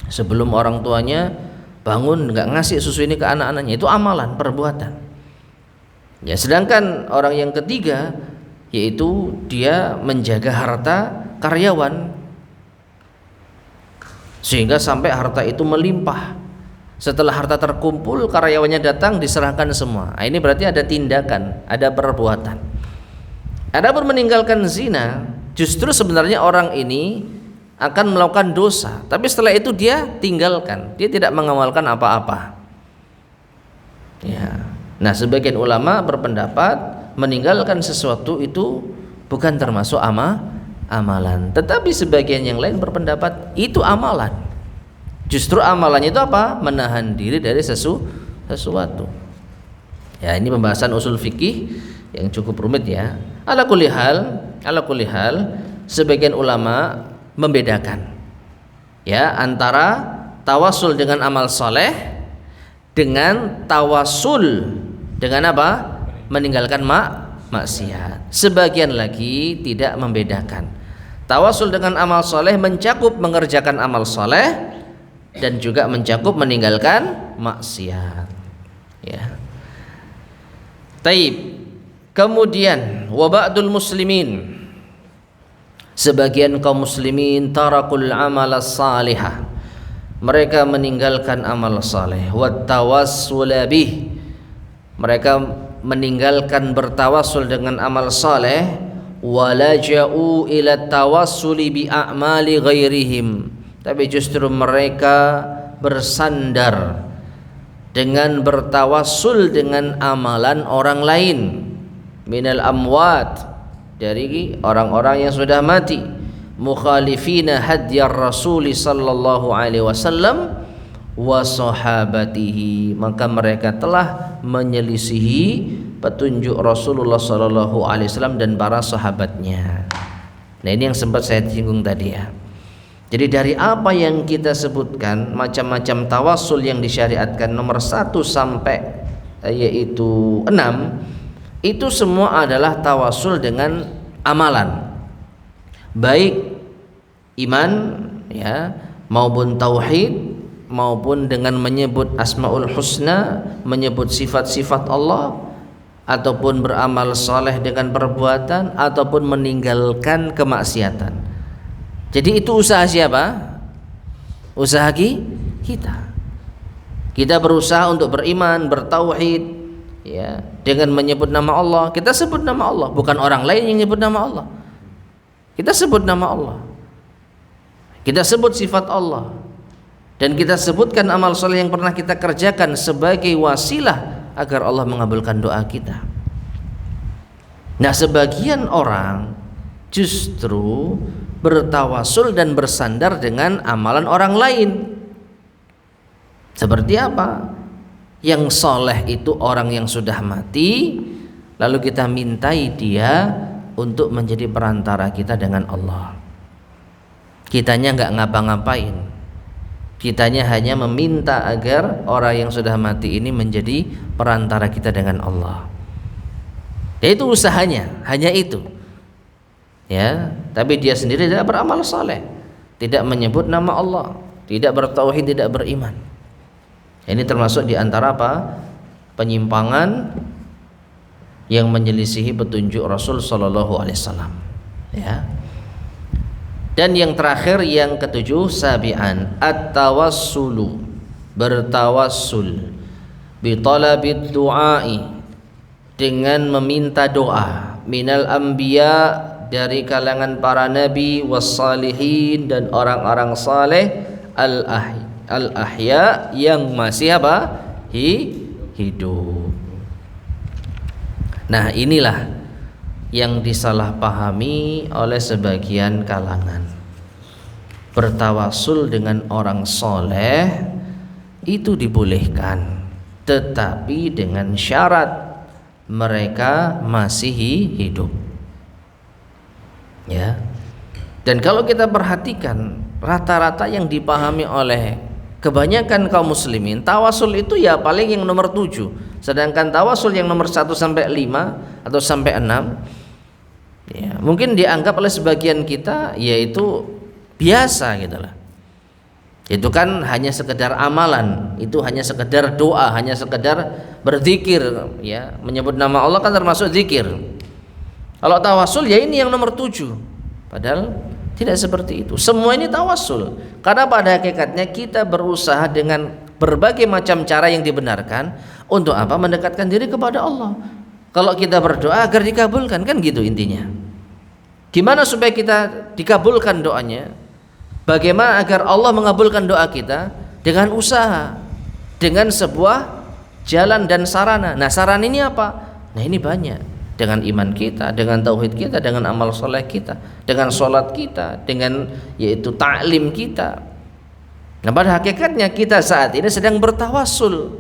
sebelum orang tuanya bangun, nggak ngasih susu ini ke anak-anaknya, itu amalan, perbuatan. Ya, sedangkan orang yang ketiga, yaitu dia menjaga harta karyawan sehingga sampai harta itu melimpah. Setelah harta terkumpul, karyawannya datang, diserahkan semua. Nah, ini berarti ada tindakan, ada perbuatan. Adapun meninggalkan zina, justru sebenarnya orang ini akan melakukan dosa, tapi setelah itu dia tinggalkan, dia tidak mengamalkan apa-apa. Ya. Nah, sebagian ulama berpendapat meninggalkan sesuatu itu bukan termasuk amalan, tetapi sebagian yang lain berpendapat itu amalan. Justru amalannya itu apa? Menahan diri dari sesuatu. Ya, ini pembahasan usul fikih yang cukup rumit ya. Ala kulli hal, sebagian ulama membedakan ya antara tawasul dengan amal soleh dengan tawasul dengan apa? Meninggalkan maksiat. Sebagian lagi tidak membedakan. Tawasul dengan amal soleh mencakup mengerjakan amal soleh dan juga mencakup meninggalkan maksiat. Ya. Taib. Kemudian wa ba'dul muslimin, sebagian kaum muslimin tarakul amala salihah, mereka meninggalkan amal saleh, wat tawassul bih, mereka meninggalkan bertawassul dengan amal saleh, walaja'u ila tawassuli bi a'mali ghairihim, tapi justru mereka bersandar dengan bertawassul dengan amalan orang lain, minal amwat, dari orang-orang yang sudah mati, mukhalifina hadyar rasuli sallallahu alaihi wasallam wa sahabatihi, maka mereka telah menyelisihi petunjuk Rasulullah sallallahu alaihi wasallam dan para sahabatnya. Nah, ini yang sempat saya singgung tadi ya. Jadi dari apa yang kita sebutkan, macam-macam tawassul yang disyariatkan nomor 1 sampai yaitu 6, itu semua adalah tawassul dengan amalan, baik iman ya, maupun tauhid, maupun dengan menyebut asmaul husna, menyebut sifat-sifat Allah, ataupun beramal saleh dengan perbuatan, ataupun meninggalkan kemaksiatan. Jadi itu usaha siapa? Usaha kita. Kita berusaha untuk beriman, bertauhid ya, dengan menyebut nama Allah. Kita sebut nama Allah, bukan orang lain yang nyebut nama Allah. Kita sebut nama Allah, kita sebut sifat Allah, dan kita sebutkan amal soleh yang pernah kita kerjakan sebagai wasilah agar Allah mengabulkan doa kita. Nah, sebagian orang justru bertawasul dan bersandar dengan amalan orang lain. Seperti apa? Yang soleh itu orang yang sudah mati, lalu kita mintai dia untuk menjadi perantara kita dengan Allah. Kitanya nggak ngapa-ngapain, kitanya hanya meminta agar orang yang sudah mati ini menjadi perantara kita dengan Allah. Itu usahanya, hanya itu ya. Tapi dia sendiri tidak beramal saleh, tidak menyebut nama Allah, tidak bertauhid, tidak beriman. Ini termasuk di antara apa? Penyimpangan yang menyelisihi petunjuk Rasul sallallahu alaihi wasallam ya. Dan yang terakhir, yang ketujuh, sabi'an at-tawassulu, bertawassul, bi talabid du'ai, dengan meminta doa, minal anbiya, dari kalangan para nabi, wassalihin, dan orang-orang saleh, al-ahya, yang masih apa? Hidup. Nah, inilah yang disalahpahami oleh sebagian kalangan. Bertawassul dengan orang soleh itu dibolehkan, tetapi dengan syarat mereka masih hidup ya. Dan kalau kita perhatikan, rata-rata yang dipahami oleh kebanyakan kaum muslimin, tawasul itu ya paling yang nomor 7, sedangkan tawasul yang nomor 1 sampai 5 atau sampai 6 ya, mungkin dianggap oleh sebagian kita yaitu biasa gitu lah. Itu kan hanya sekedar amalan, itu hanya sekedar doa, hanya sekedar berzikir ya, menyebut nama Allah kan termasuk zikir. Kalau tawasul ya ini yang nomor 7, padahal tidak seperti itu. Semua ini tawasul, karena pada hakikatnya kita berusaha dengan berbagai macam cara yang dibenarkan untuk apa? Mendekatkan diri kepada Allah. Kalau kita berdoa agar dikabulkan, kan gitu intinya. Gimana supaya kita dikabulkan doanya? Bagaimana agar Allah mengabulkan doa kita? Dengan usaha, dengan sebuah jalan dan sarana. Nah, sarana ini apa? Nah, ini banyak. Dengan iman kita, dengan tauhid kita, dengan amal soleh kita, dengan sholat kita, dengan yaitu ta'lim kita. Nah, pada hakikatnya kita saat ini sedang bertawassul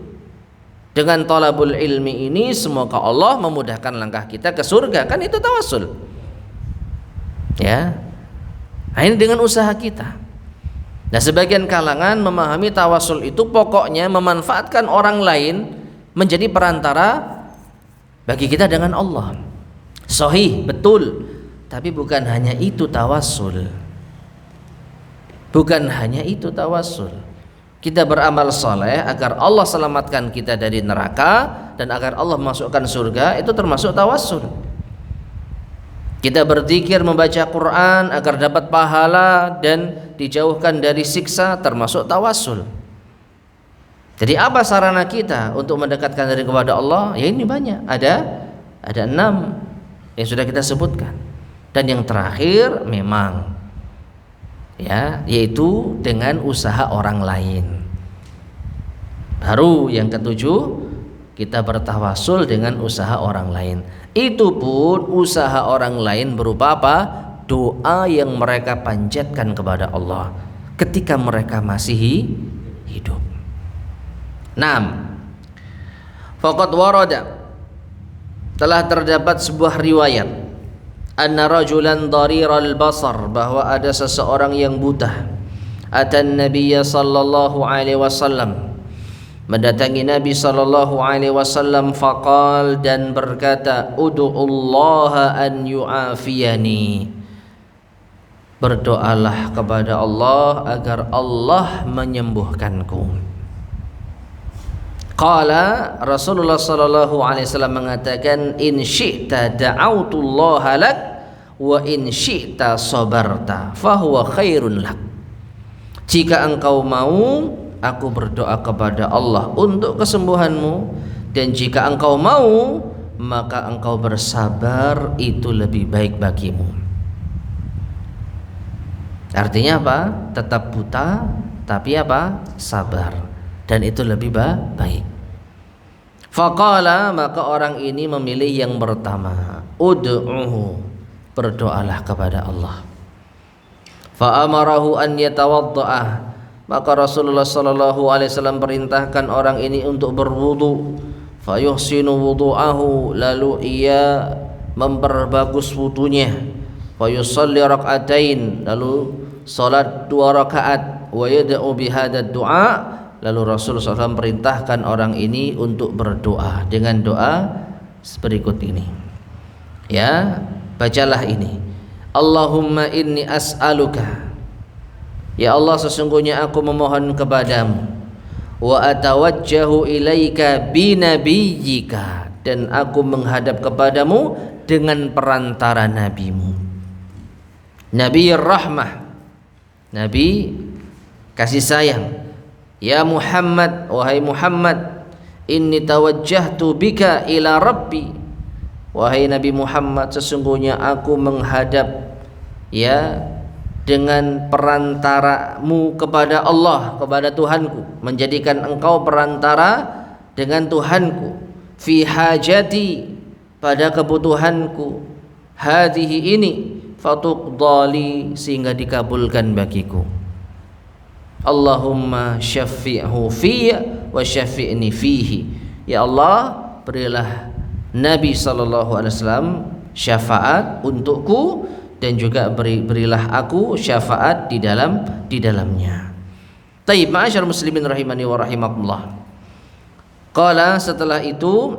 dengan thalabul ilmi ini, semoga Allah memudahkan langkah kita ke surga, kan itu tawassul ya. Nah, ini dengan usaha kita. Nah, sebagian kalangan memahami tawassul itu pokoknya memanfaatkan orang lain menjadi perantara bagi kita dengan Allah. Sahih, betul. Tapi bukan hanya itu tawassul. Bukan hanya itu tawassul. Kita beramal soleh agar Allah selamatkan kita dari neraka dan agar Allah masukkan surga, itu termasuk tawassul. Kita berzikir, membaca Quran agar dapat pahala dan dijauhkan dari siksa, termasuk tawassul. Jadi apa sarana kita untuk mendekatkan diri kepada Allah? Ya ini banyak. Ada 6 yang sudah kita sebutkan. Dan yang terakhir memang ya, yaitu dengan usaha orang lain. Baru yang ketujuh, kita bertawassul dengan usaha orang lain. Itu pun usaha orang lain berupa apa? Doa yang mereka panjatkan kepada Allah ketika mereka masih hidup. 6. Faqad warada, telah terdapat sebuah riwayat, anna rajulan dhariral basar, bahwa ada seseorang yang buta, atan nabiyya sallallahu alaihi wasallam, mendatangi Nabi sallallahu alaihi wasallam, faqal, dan berkata, ud'ullaha an yu'afiyani, berdoalah kepada Allah agar Allah menyembuhkanku. Qala, Rasulullah sallallahu alaihi wasallam mengatakan, in syi'ta da'autullaha lak wa in syi'ta sabarta fahuwa khairun lak. Jika engkau mau, aku berdoa kepada Allah untuk kesembuhanmu, dan jika engkau mau, maka engkau bersabar, itu lebih baik bagimu. Artinya apa? Tetap buta tapi apa? Sabar, dan itu lebih baik. Faqala, maka orang ini memilih yang pertama, ud'uhu, berdoalah kepada Allah. Fa'amarahu an yatawadda'ah, maka Rasulullah sallallahu alaihi wasallam perintahkan orang ini untuk berwudu. Fayuhsinu wudu'ahu, lalu ia memperbagus wudunya. Fayusalli rak'atain, lalu salat 2 rakaat. Wa yad'u bihadad du'a, lalu Rasulullah SAW perintahkan orang ini untuk berdoa dengan doa berikut ini. Ya, bacalah ini. Allahumma inni as'aluka, ya Allah, sesungguhnya aku memohon kepadamu, wa atawajjahu ilaika binabiyyika, dan aku menghadap kepadamu dengan perantara nabimu, Nabi Rahmah, Nabi kasih sayang. Ya Muhammad, wahai Muhammad, inni tawajjahtu bika ila Rabbi, wahai Nabi Muhammad, sesungguhnya aku menghadap ya dengan perantaramu kepada Allah, kepada Tuhanku, menjadikan engkau perantara dengan Tuhanku, fi hajati, pada kebutuhanku, hadhihi ini, fatuqdali, sehingga dikabulkan bagiku. Allahumma syafi'hu fiyya wa syafi'ni fihi, ya Allah, berilah Nabi SAW syafaat untukku, dan juga berilah aku syafaat di dalamnya. Taib, ma'asyar muslimin rahimani wa rahimakumullah. Qala, setelah itu,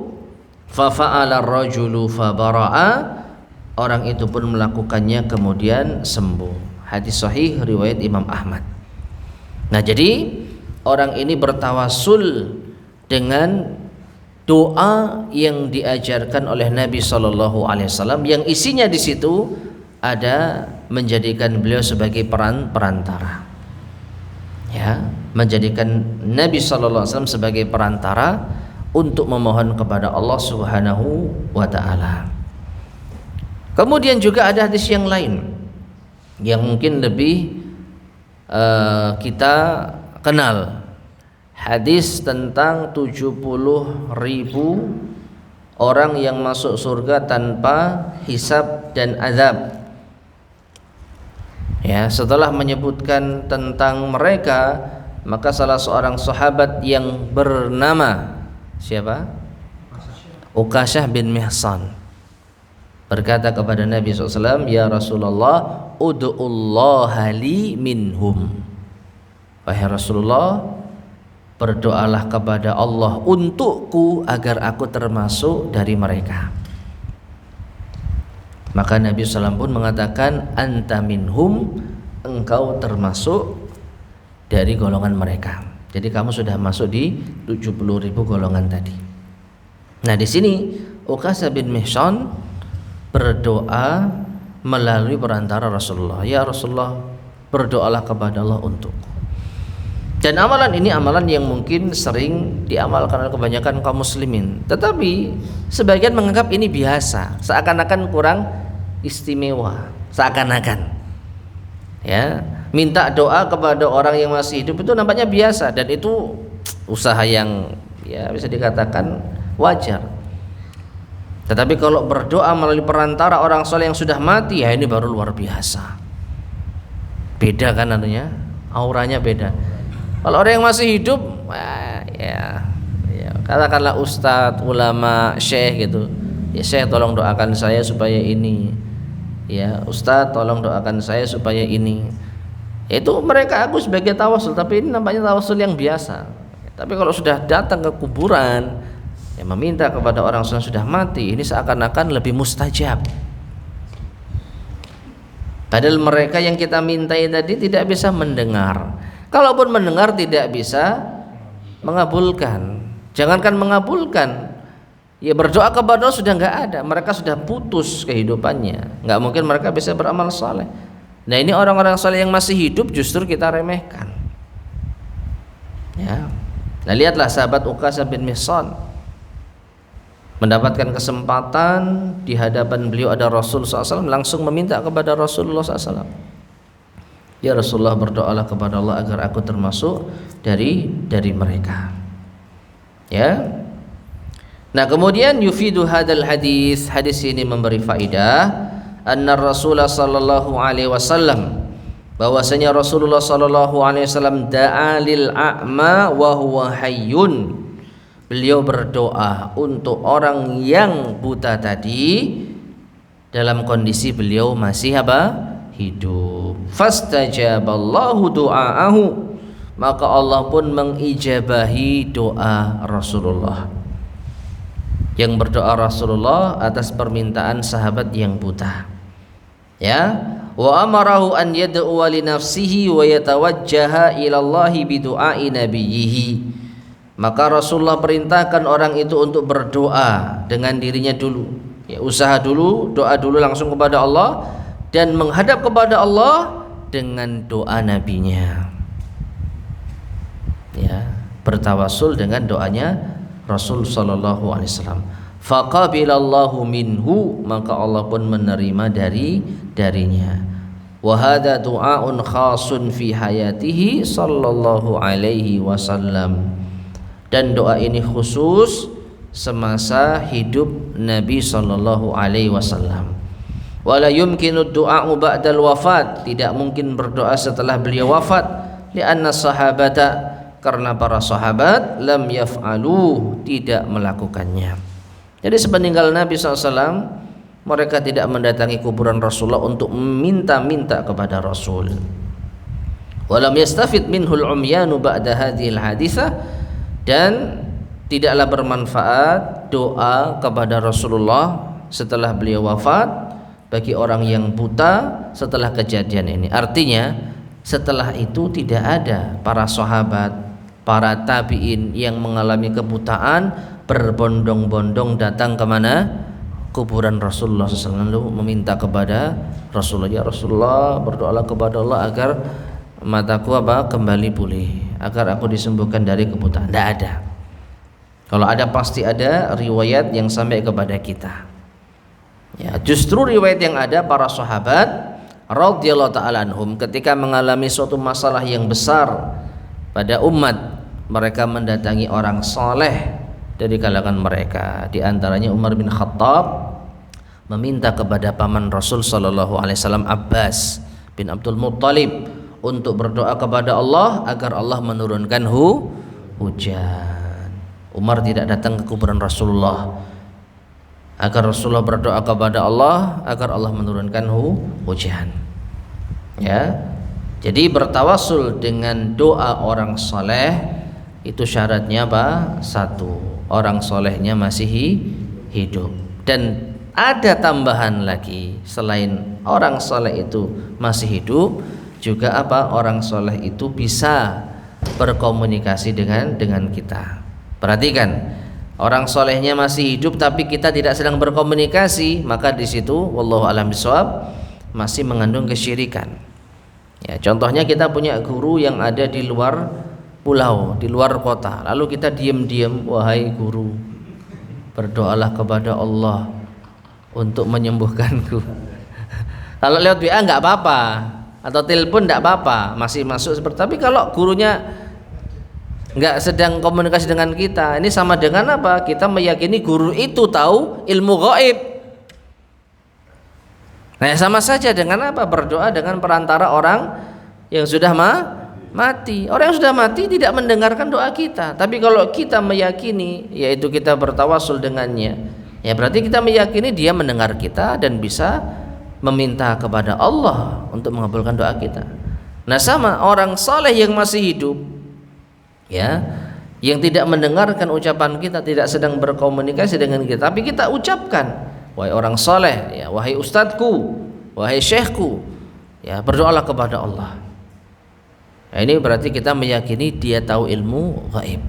fa fa'ala ar-rajulu fa bara'a, orang itu pun melakukannya kemudian sembuh. Hadis sahih riwayat Imam Ahmad. Nah, jadi orang ini bertawassul dengan doa yang diajarkan oleh Nabi sallallahu alaihi wasallam, yang isinya di situ ada menjadikan beliau sebagai perantara. Ya, menjadikan Nabi sallallahu alaihi wasallam sebagai perantara untuk memohon kepada Allah Subhanahu wa taala. Kemudian juga ada hadis yang lain yang mungkin lebih kita kenal, hadis tentang 70.000 orang yang masuk surga tanpa hisab dan azab. Ya, setelah menyebutkan tentang mereka, maka salah seorang sahabat yang bernama siapa? Uqasyah bin Mihsan berkata kepada Nabi SAW, ya Rasulullah, ud'ullaha li minhum, wahai Rasulullah, berdoalah kepada Allah untukku agar aku termasuk dari mereka. Maka Nabi SAW pun mengatakan, anta minhum, engkau termasuk dari golongan mereka. Jadi kamu sudah masuk di 70.000 golongan tadi. Nah di sini Uqasah bin Mihsan berdoa melalui perantara Rasulullah. Ya Rasulullah, berdoalah kepada Allah untukku. Dan amalan ini amalan yang mungkin sering diamalkan oleh kebanyakan kaum muslimin, tetapi sebagian menganggap ini biasa, seakan-akan kurang istimewa, seakan-akan ya, minta doa kepada orang yang masih hidup itu nampaknya biasa, dan itu usaha yang ya bisa dikatakan wajar. Tetapi kalau berdoa melalui perantara orang soleh yang sudah mati, ya ini baru luar biasa. Beda kan artinya, auranya beda. Kalau orang yang masih hidup, ya katakanlah ustadz, ulama, syekh gitu. Ya syekh tolong doakan saya supaya ini. Ya ustadz tolong doakan saya supaya ini. Itu mereka aku sebagai tawasul, tapi ini nampaknya tawasul yang biasa. Tapi kalau sudah datang ke kuburan, ya meminta kepada orang yang sudah mati, ini seakan-akan lebih mustajab. Padahal mereka yang kita mintai tadi tidak bisa mendengar. Kalaupun mendengar tidak bisa mengabulkan. Jangankan mengabulkan, ya berdoa kepada Allah sudah nggak ada. Mereka sudah putus kehidupannya. Nggak mungkin mereka bisa beramal saleh. Nah ini orang-orang saleh yang masih hidup justru kita remehkan. Ya. Nah lihatlah sahabat Uqasah bin Mihsan mendapatkan kesempatan di hadapan beliau ada Rasul SAW, langsung meminta kepada Rasulullah SAW. Ya Rasulullah, berdoalah kepada Allah agar aku termasuk dari mereka. Ya. Nah kemudian yufidu hadal hadis ini memberi faidah anna Rasulullah sallallahu alaihi wasallam, bahwasanya Rasulullah sallallahu alaihi wasallam da'a lil a'ma wa huwa hayyun. Beliau berdoa untuk orang yang buta tadi dalam kondisi beliau masih apa? Hidup. Fastajaballahu du'aahu, maka Allah pun mengijabahi doa Rasulullah. Yang berdoa Rasulullah atas permintaan sahabat yang buta. Ya, wa amarahu an yad'u li nafsihi wa yatawajjaha ila Allah bi du'ai nabiyhi. Maka Rasulullah perintahkan orang itu untuk berdoa dengan dirinya dulu. Ya, usaha dulu, doa dulu langsung kepada Allah, dan menghadap kepada Allah dengan doa nabinya. Ya, bertawasul dengan doanya Rasul sallallahu alaihi wasallam. Faqabilallahu minhu, maka Allah pun menerima darinya. Wa hadza du'aun khasun fi hayatihi sallallahu alaihi wasallam. Dan doa ini khusus semasa hidup Nabi sallallahu alaihi wasallam. Wala yumkinu du'a'u ba'dal wafat, tidak mungkin berdoa setelah beliau wafat. Lianna sahabata, karena para sahabat lam yaf'alu, tidak melakukannya. Jadi sepeninggal Nabi SAW, mereka tidak mendatangi kuburan Rasulullah untuk minta-minta kepada Rasul. Walam yastafid minhul umyanu ba'da hadhil hadithah, dan tidaklah bermanfaat doa kepada Rasulullah setelah beliau wafat bagi orang yang buta setelah kejadian ini. Artinya setelah itu tidak ada para sahabat, para tabi'in yang mengalami kebutaan berbondong-bondong datang kemana? Kuburan Rasulullah SAW, lalu meminta kepada Rasulullah, ya Rasulullah, berdoalah kepada Allah agar mataku kembali pulih, agar aku disembuhkan dari kebutaan. Tidak ada. Kalau ada pasti ada riwayat yang sampai kepada kita. Ya, justru riwayat yang ada para sahabat radhiyallahu ta'ala anhum ketika mengalami suatu masalah yang besar pada umat, mereka mendatangi orang soleh dari kalangan mereka. Di antaranya Umar bin Khattab meminta kepada paman Rasul sallallahu alaihi wasallam Abbas bin Abdul Muttalib untuk berdoa kepada Allah agar Allah menurunkan hujan. Umar tidak datang ke kuburan Rasulullah, agar Rasulullah berdoa kepada Allah agar Allah menurunkan hujan. Ya. Jadi bertawasul dengan doa orang soleh itu syaratnya apa? Satu, orang solehnya masih hidup. Dan ada tambahan lagi selain orang soleh itu masih hidup, juga apa, orang soleh itu bisa berkomunikasi dengan kita. Perhatikan, orang solehnya masih hidup tapi kita tidak sedang berkomunikasi, maka di situ wallahu a'lam bishawab masih mengandung kesyirikan. Ya, contohnya kita punya guru yang ada di luar pulau, di luar kota, lalu kita diam-diam, wahai guru, berdoalah kepada Allah untuk menyembuhkanku. Kalau lewat WA nggak apa-apa, atau telepon nggak apa-apa, masih masuk seperti. Tapi kalau gurunya nggak sedang komunikasi dengan kita, ini sama dengan apa? Kita meyakini guru itu tahu ilmu gaib. Nah, sama saja dengan apa? Berdoa dengan perantara orang yang sudah mati. Orang yang sudah mati tidak mendengarkan doa kita. Tapi kalau kita meyakini, yaitu kita bertawasul dengannya, ya berarti kita meyakini dia mendengar kita dan bisa meminta kepada Allah untuk mengabulkan doa kita. Nah, sama orang saleh yang masih hidup, ya, yang tidak mendengarkan ucapan kita, tidak sedang berkomunikasi dengan kita, tapi kita ucapkan, wahai orang saleh, ya, wahai ustadzku, wahai syekhku, ya, berdoalah kepada Allah. Nah, ini berarti kita meyakini dia tahu ilmu gaib.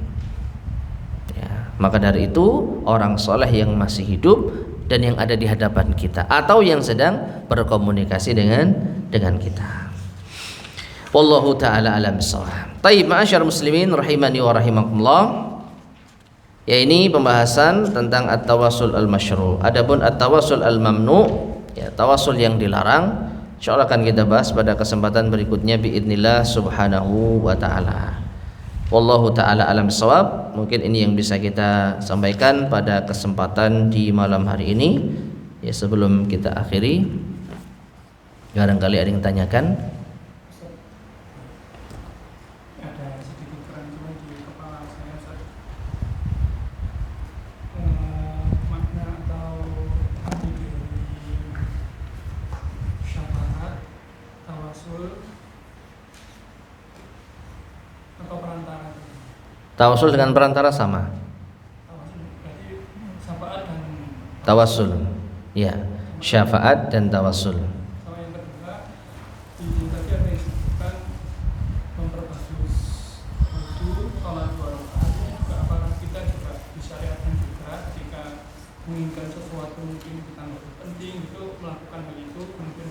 Ya, maka dari itu orang soleh yang masih hidup dan yang ada di hadapan kita atau yang sedang berkomunikasi dengan kita. Wallahu taala alam bissawab. Taib, ma'asyar muslimin rahimani wa rahimakumullah. Ya, ini pembahasan tentang at-tawassul al-masyru'. Adapun at-tawassul al-mamnu', ya, tawasul yang dilarang, insyaallah akan kita bahas pada kesempatan berikutnya biidznillah subhanahu wa ta'ala. Wallahu ta'ala alam bissawab. Mungkin ini yang bisa kita sampaikan pada kesempatan di malam hari ini. Ya, sebelum kita akhiri, barangkali ada yang tanyakan. Ada sedikit kerancuan di kepala saya, Ustaz. Makna atau arti dari syafaat, tawasul, atau perantara. Tawasul dengan perantara sama. Tawasul berarti syafaat dan Tawasul, ya, syafaat dan tawasul. sama yang kedua, di tadi ada yang disebutkan memperbagus wudu, sholat 2 rakaat. Ini juga apakah kita juga disyariatkan juga jika menginginkan sesuatu mungkin kita lebih penting itu melakukan begitu kemudian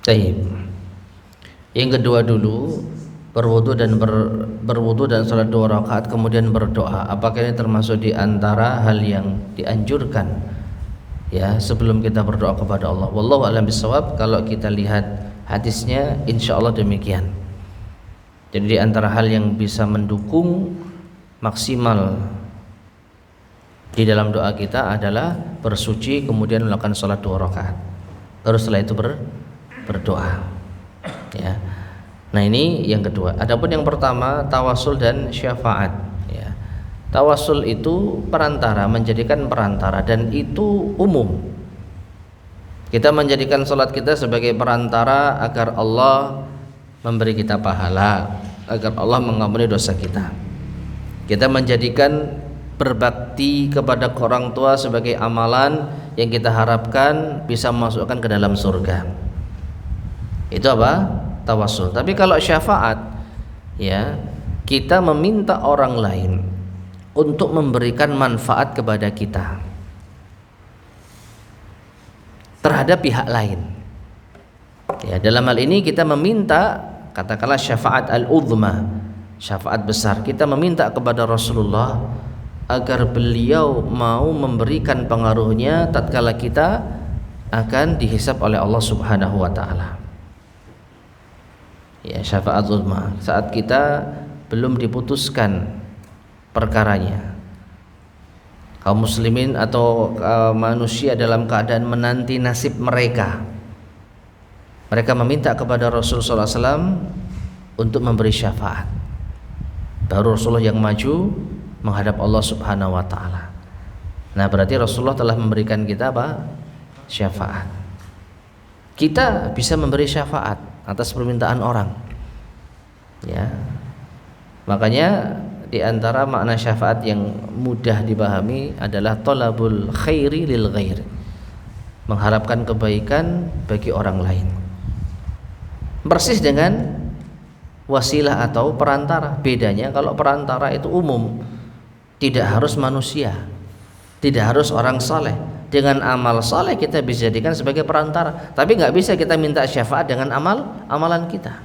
Baik. Yang kedua dulu, berwudu dan salat 2 rakaat kemudian berdoa. Apakah ini termasuk di antara hal yang dianjurkan, ya, sebelum kita berdoa kepada Allah? Wallahu a'lam bishawab. Kalau kita lihat hadisnya, insyaallah demikian. Jadi di antara hal yang bisa mendukung maksimal di dalam doa kita adalah bersuci kemudian melakukan salat 2 rakaat. Baru setelah itu berdoa. Ya. Nah, ini yang kedua. Adapun yang pertama, tawasul dan syafaat, ya. Tawasul itu perantara, menjadikan perantara, dan itu umum. Kita menjadikan salat kita sebagai perantara agar Allah memberi kita pahala, agar Allah mengampuni dosa kita. Kita menjadikan berbakti kepada orang tua sebagai amalan yang kita harapkan bisa memasukkan ke dalam surga. Itu apa? Tawasul. Tapi kalau syafaat, ya, kita meminta orang lain untuk memberikan manfaat kepada kita terhadap pihak lain. Ya, dalam hal ini kita meminta, katakanlah syafaat al-uzma, syafaat besar. Kita meminta kepada Rasulullah agar beliau mau memberikan pengaruhnya tatkala kita akan dihisab oleh Allah Subhanahu wa taala. Ya, syafaat uzma saat kita belum diputuskan perkaranya. Kaum muslimin atau manusia dalam keadaan menanti nasib mereka. Mereka meminta kepada Rasulullah SAW untuk memberi syafaat. Baru Rasulullah yang maju menghadap Allah Subhanahu wa taala. Nah, berarti Rasulullah telah memberikan kita apa? Syafaat. Kita bisa memberi syafaat atas permintaan orang. Ya. Makanya di antara makna syafaat yang mudah dipahami adalah talabul khairi lil ghairi. mengharapkan kebaikan bagi orang lain. Persis dengan wasilah atau perantara. Bedanya kalau perantara itu umum, tidak harus manusia, tidak harus orang saleh. Dengan amal saleh kita bisa jadikan sebagai perantara, tapi nggak bisa kita minta syafaat dengan amalan kita.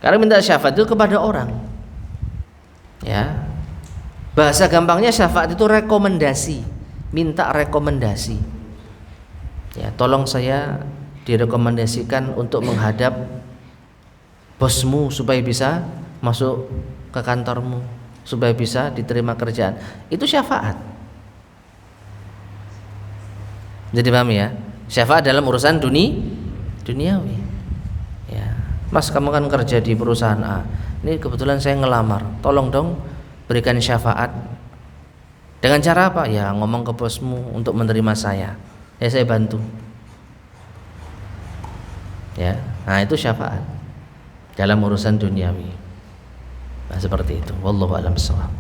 Karena minta syafaat itu kepada orang. Ya, bahasa gampangnya syafaat itu rekomendasi, minta rekomendasi. Ya, tolong saya direkomendasikan untuk menghadap bosmu supaya bisa masuk ke kantormu, supaya bisa diterima kerjaan. Itu syafaat. Jadi paham ya? Syafaat dalam urusan duniawi. Ya, Mas, kamu kan kerja di perusahaan A. Ini kebetulan saya ngelamar. Tolong dong berikan syafaat. Dengan cara apa? Ya, ngomong ke bosmu untuk menerima saya. Ya, saya bantu. Ya, nah itu syafaat dalam urusan duniawi. Nah, seperti itu. Wallahu a'lam bishawab.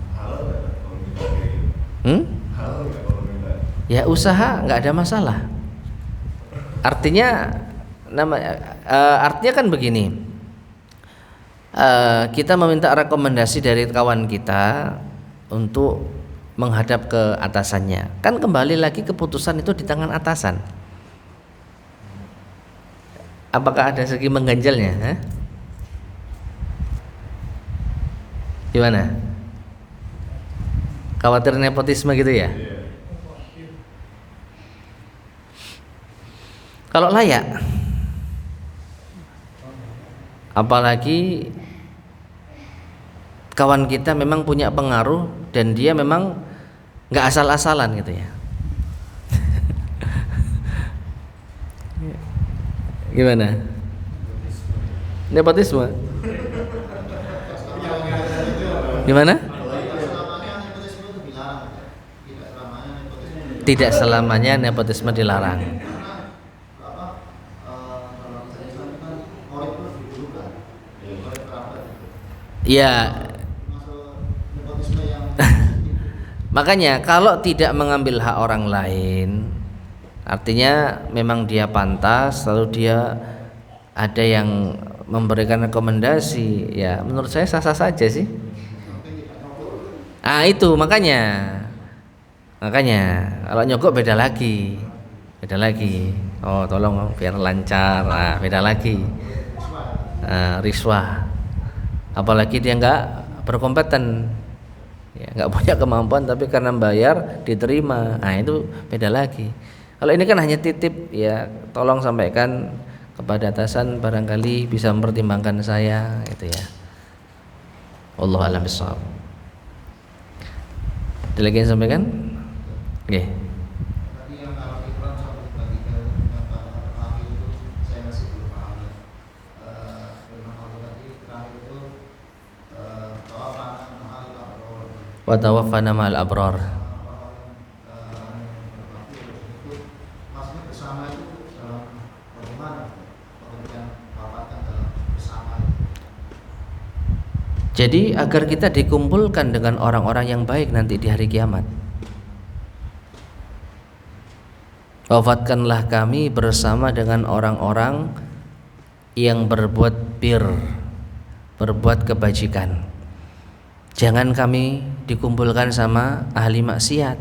Ya, usaha nggak ada masalah. Artinya artinya kan begini. Kita meminta rekomendasi dari kawan kita untuk menghadap ke atasannya. Kan kembali lagi keputusan itu di tangan atasan. Apakah ada segi mengganjalnya? Gimana? Khawatir nepotisme gitu ya? Kalau layak, apalagi kawan kita memang punya pengaruh dan dia memang nggak asal-asalan gitu ya. Gimana? Nepotisme? Gimana? Tidak selamanya nepotisme dilarang. Ya, makanya kalau tidak mengambil hak orang lain, artinya memang dia pantas, lalu dia ada yang memberikan rekomendasi, ya menurut saya sah-sah saja sih. Itu makanya kalau nyogok beda lagi. Oh, tolong biar lancar, beda lagi. Riswah, apalagi dia nggak berkompeten, ya, nggak punya kemampuan, tapi karena bayar diterima, itu beda lagi. Kalau ini kan hanya titip, ya tolong sampaikan kepada atasan, barangkali bisa mempertimbangkan saya, gitu ya. Wallahu a'lam bishawab. Ada lagi yang sampaikan? Oke. Wa tawaffana ma'al abrar. Jadi agar kita dikumpulkan dengan orang-orang yang baik nanti di hari kiamat. Wafatkanlah kami bersama dengan orang-orang yang berbuat bir, berbuat kebajikan. Jangan kami dikumpulkan sama ahli maksiat.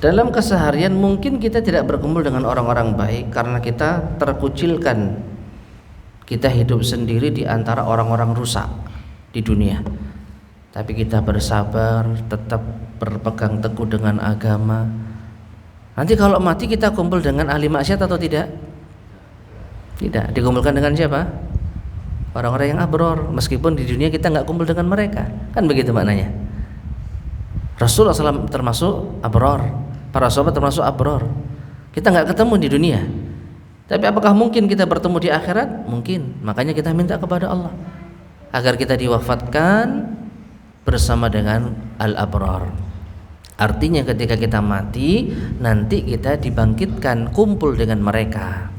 Dalam keseharian mungkin kita tidak berkumpul dengan orang-orang baik karena kita terkucilkan. Kita hidup sendiri di antara orang-orang rusak di dunia. Tapi kita bersabar, tetap berpegang teguh dengan agama. Nanti kalau mati kita kumpul dengan ahli maksiat atau tidak? Tidak. Dikumpulkan dengan siapa? Orang-orang yang abror. Meskipun di dunia kita nggak kumpul dengan mereka, kan begitu maknanya. Rasulullah SAW termasuk abror, para sahabat termasuk abror. Kita nggak ketemu di dunia, tapi apakah mungkin kita bertemu di akhirat? Mungkin. Makanya kita minta kepada Allah agar kita diwafatkan bersama dengan al-abrar. Artinya ketika kita mati, nanti kita dibangkitkan kumpul dengan mereka.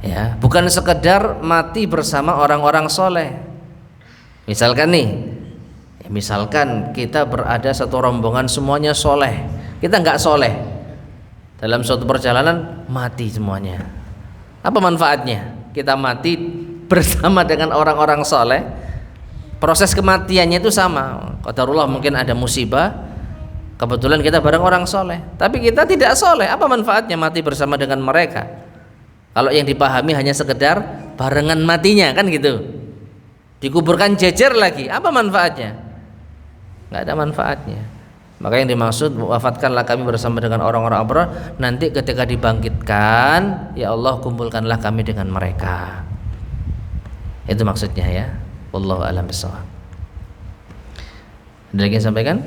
Ya, bukan sekedar mati bersama orang-orang soleh. Misalkan nih, Misalkan kita berada satu rombongan semuanya soleh, kita nggak soleh, dalam suatu perjalanan mati semuanya. Apa manfaatnya? Kita mati bersama dengan orang-orang soleh. Proses kematiannya itu sama. Qadarullah mungkin ada musibah, kebetulan kita bareng orang soleh, tapi kita tidak soleh. Apa manfaatnya mati bersama dengan mereka? Kalau yang dipahami hanya sekedar barengan matinya, kan gitu. Dikuburkan jejer lagi, apa manfaatnya? Nggak ada manfaatnya. Maka yang dimaksud wafatkanlah kami bersama dengan orang-orang abrar, nanti ketika dibangkitkan ya Allah kumpulkanlah kami dengan mereka. Itu maksudnya ya. Wallahu a'lam bishawab. Ada lagi yang sampaikan?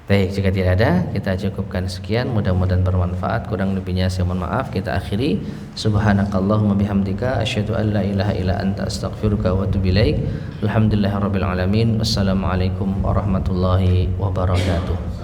Baik, jika tidak ada, kita cukupkan sekian. Mudah-mudahan bermanfaat. Kurang lebihnya saya mohon maaf. Kita akhiri. Subhanakallahumma bihamdika asyhadu an la ilaha illa anta astaghfiruka wa atubu ilaik. Alhamdulillahirabbil alamin. Wassalamualaikum warahmatullahi wabarakatuh.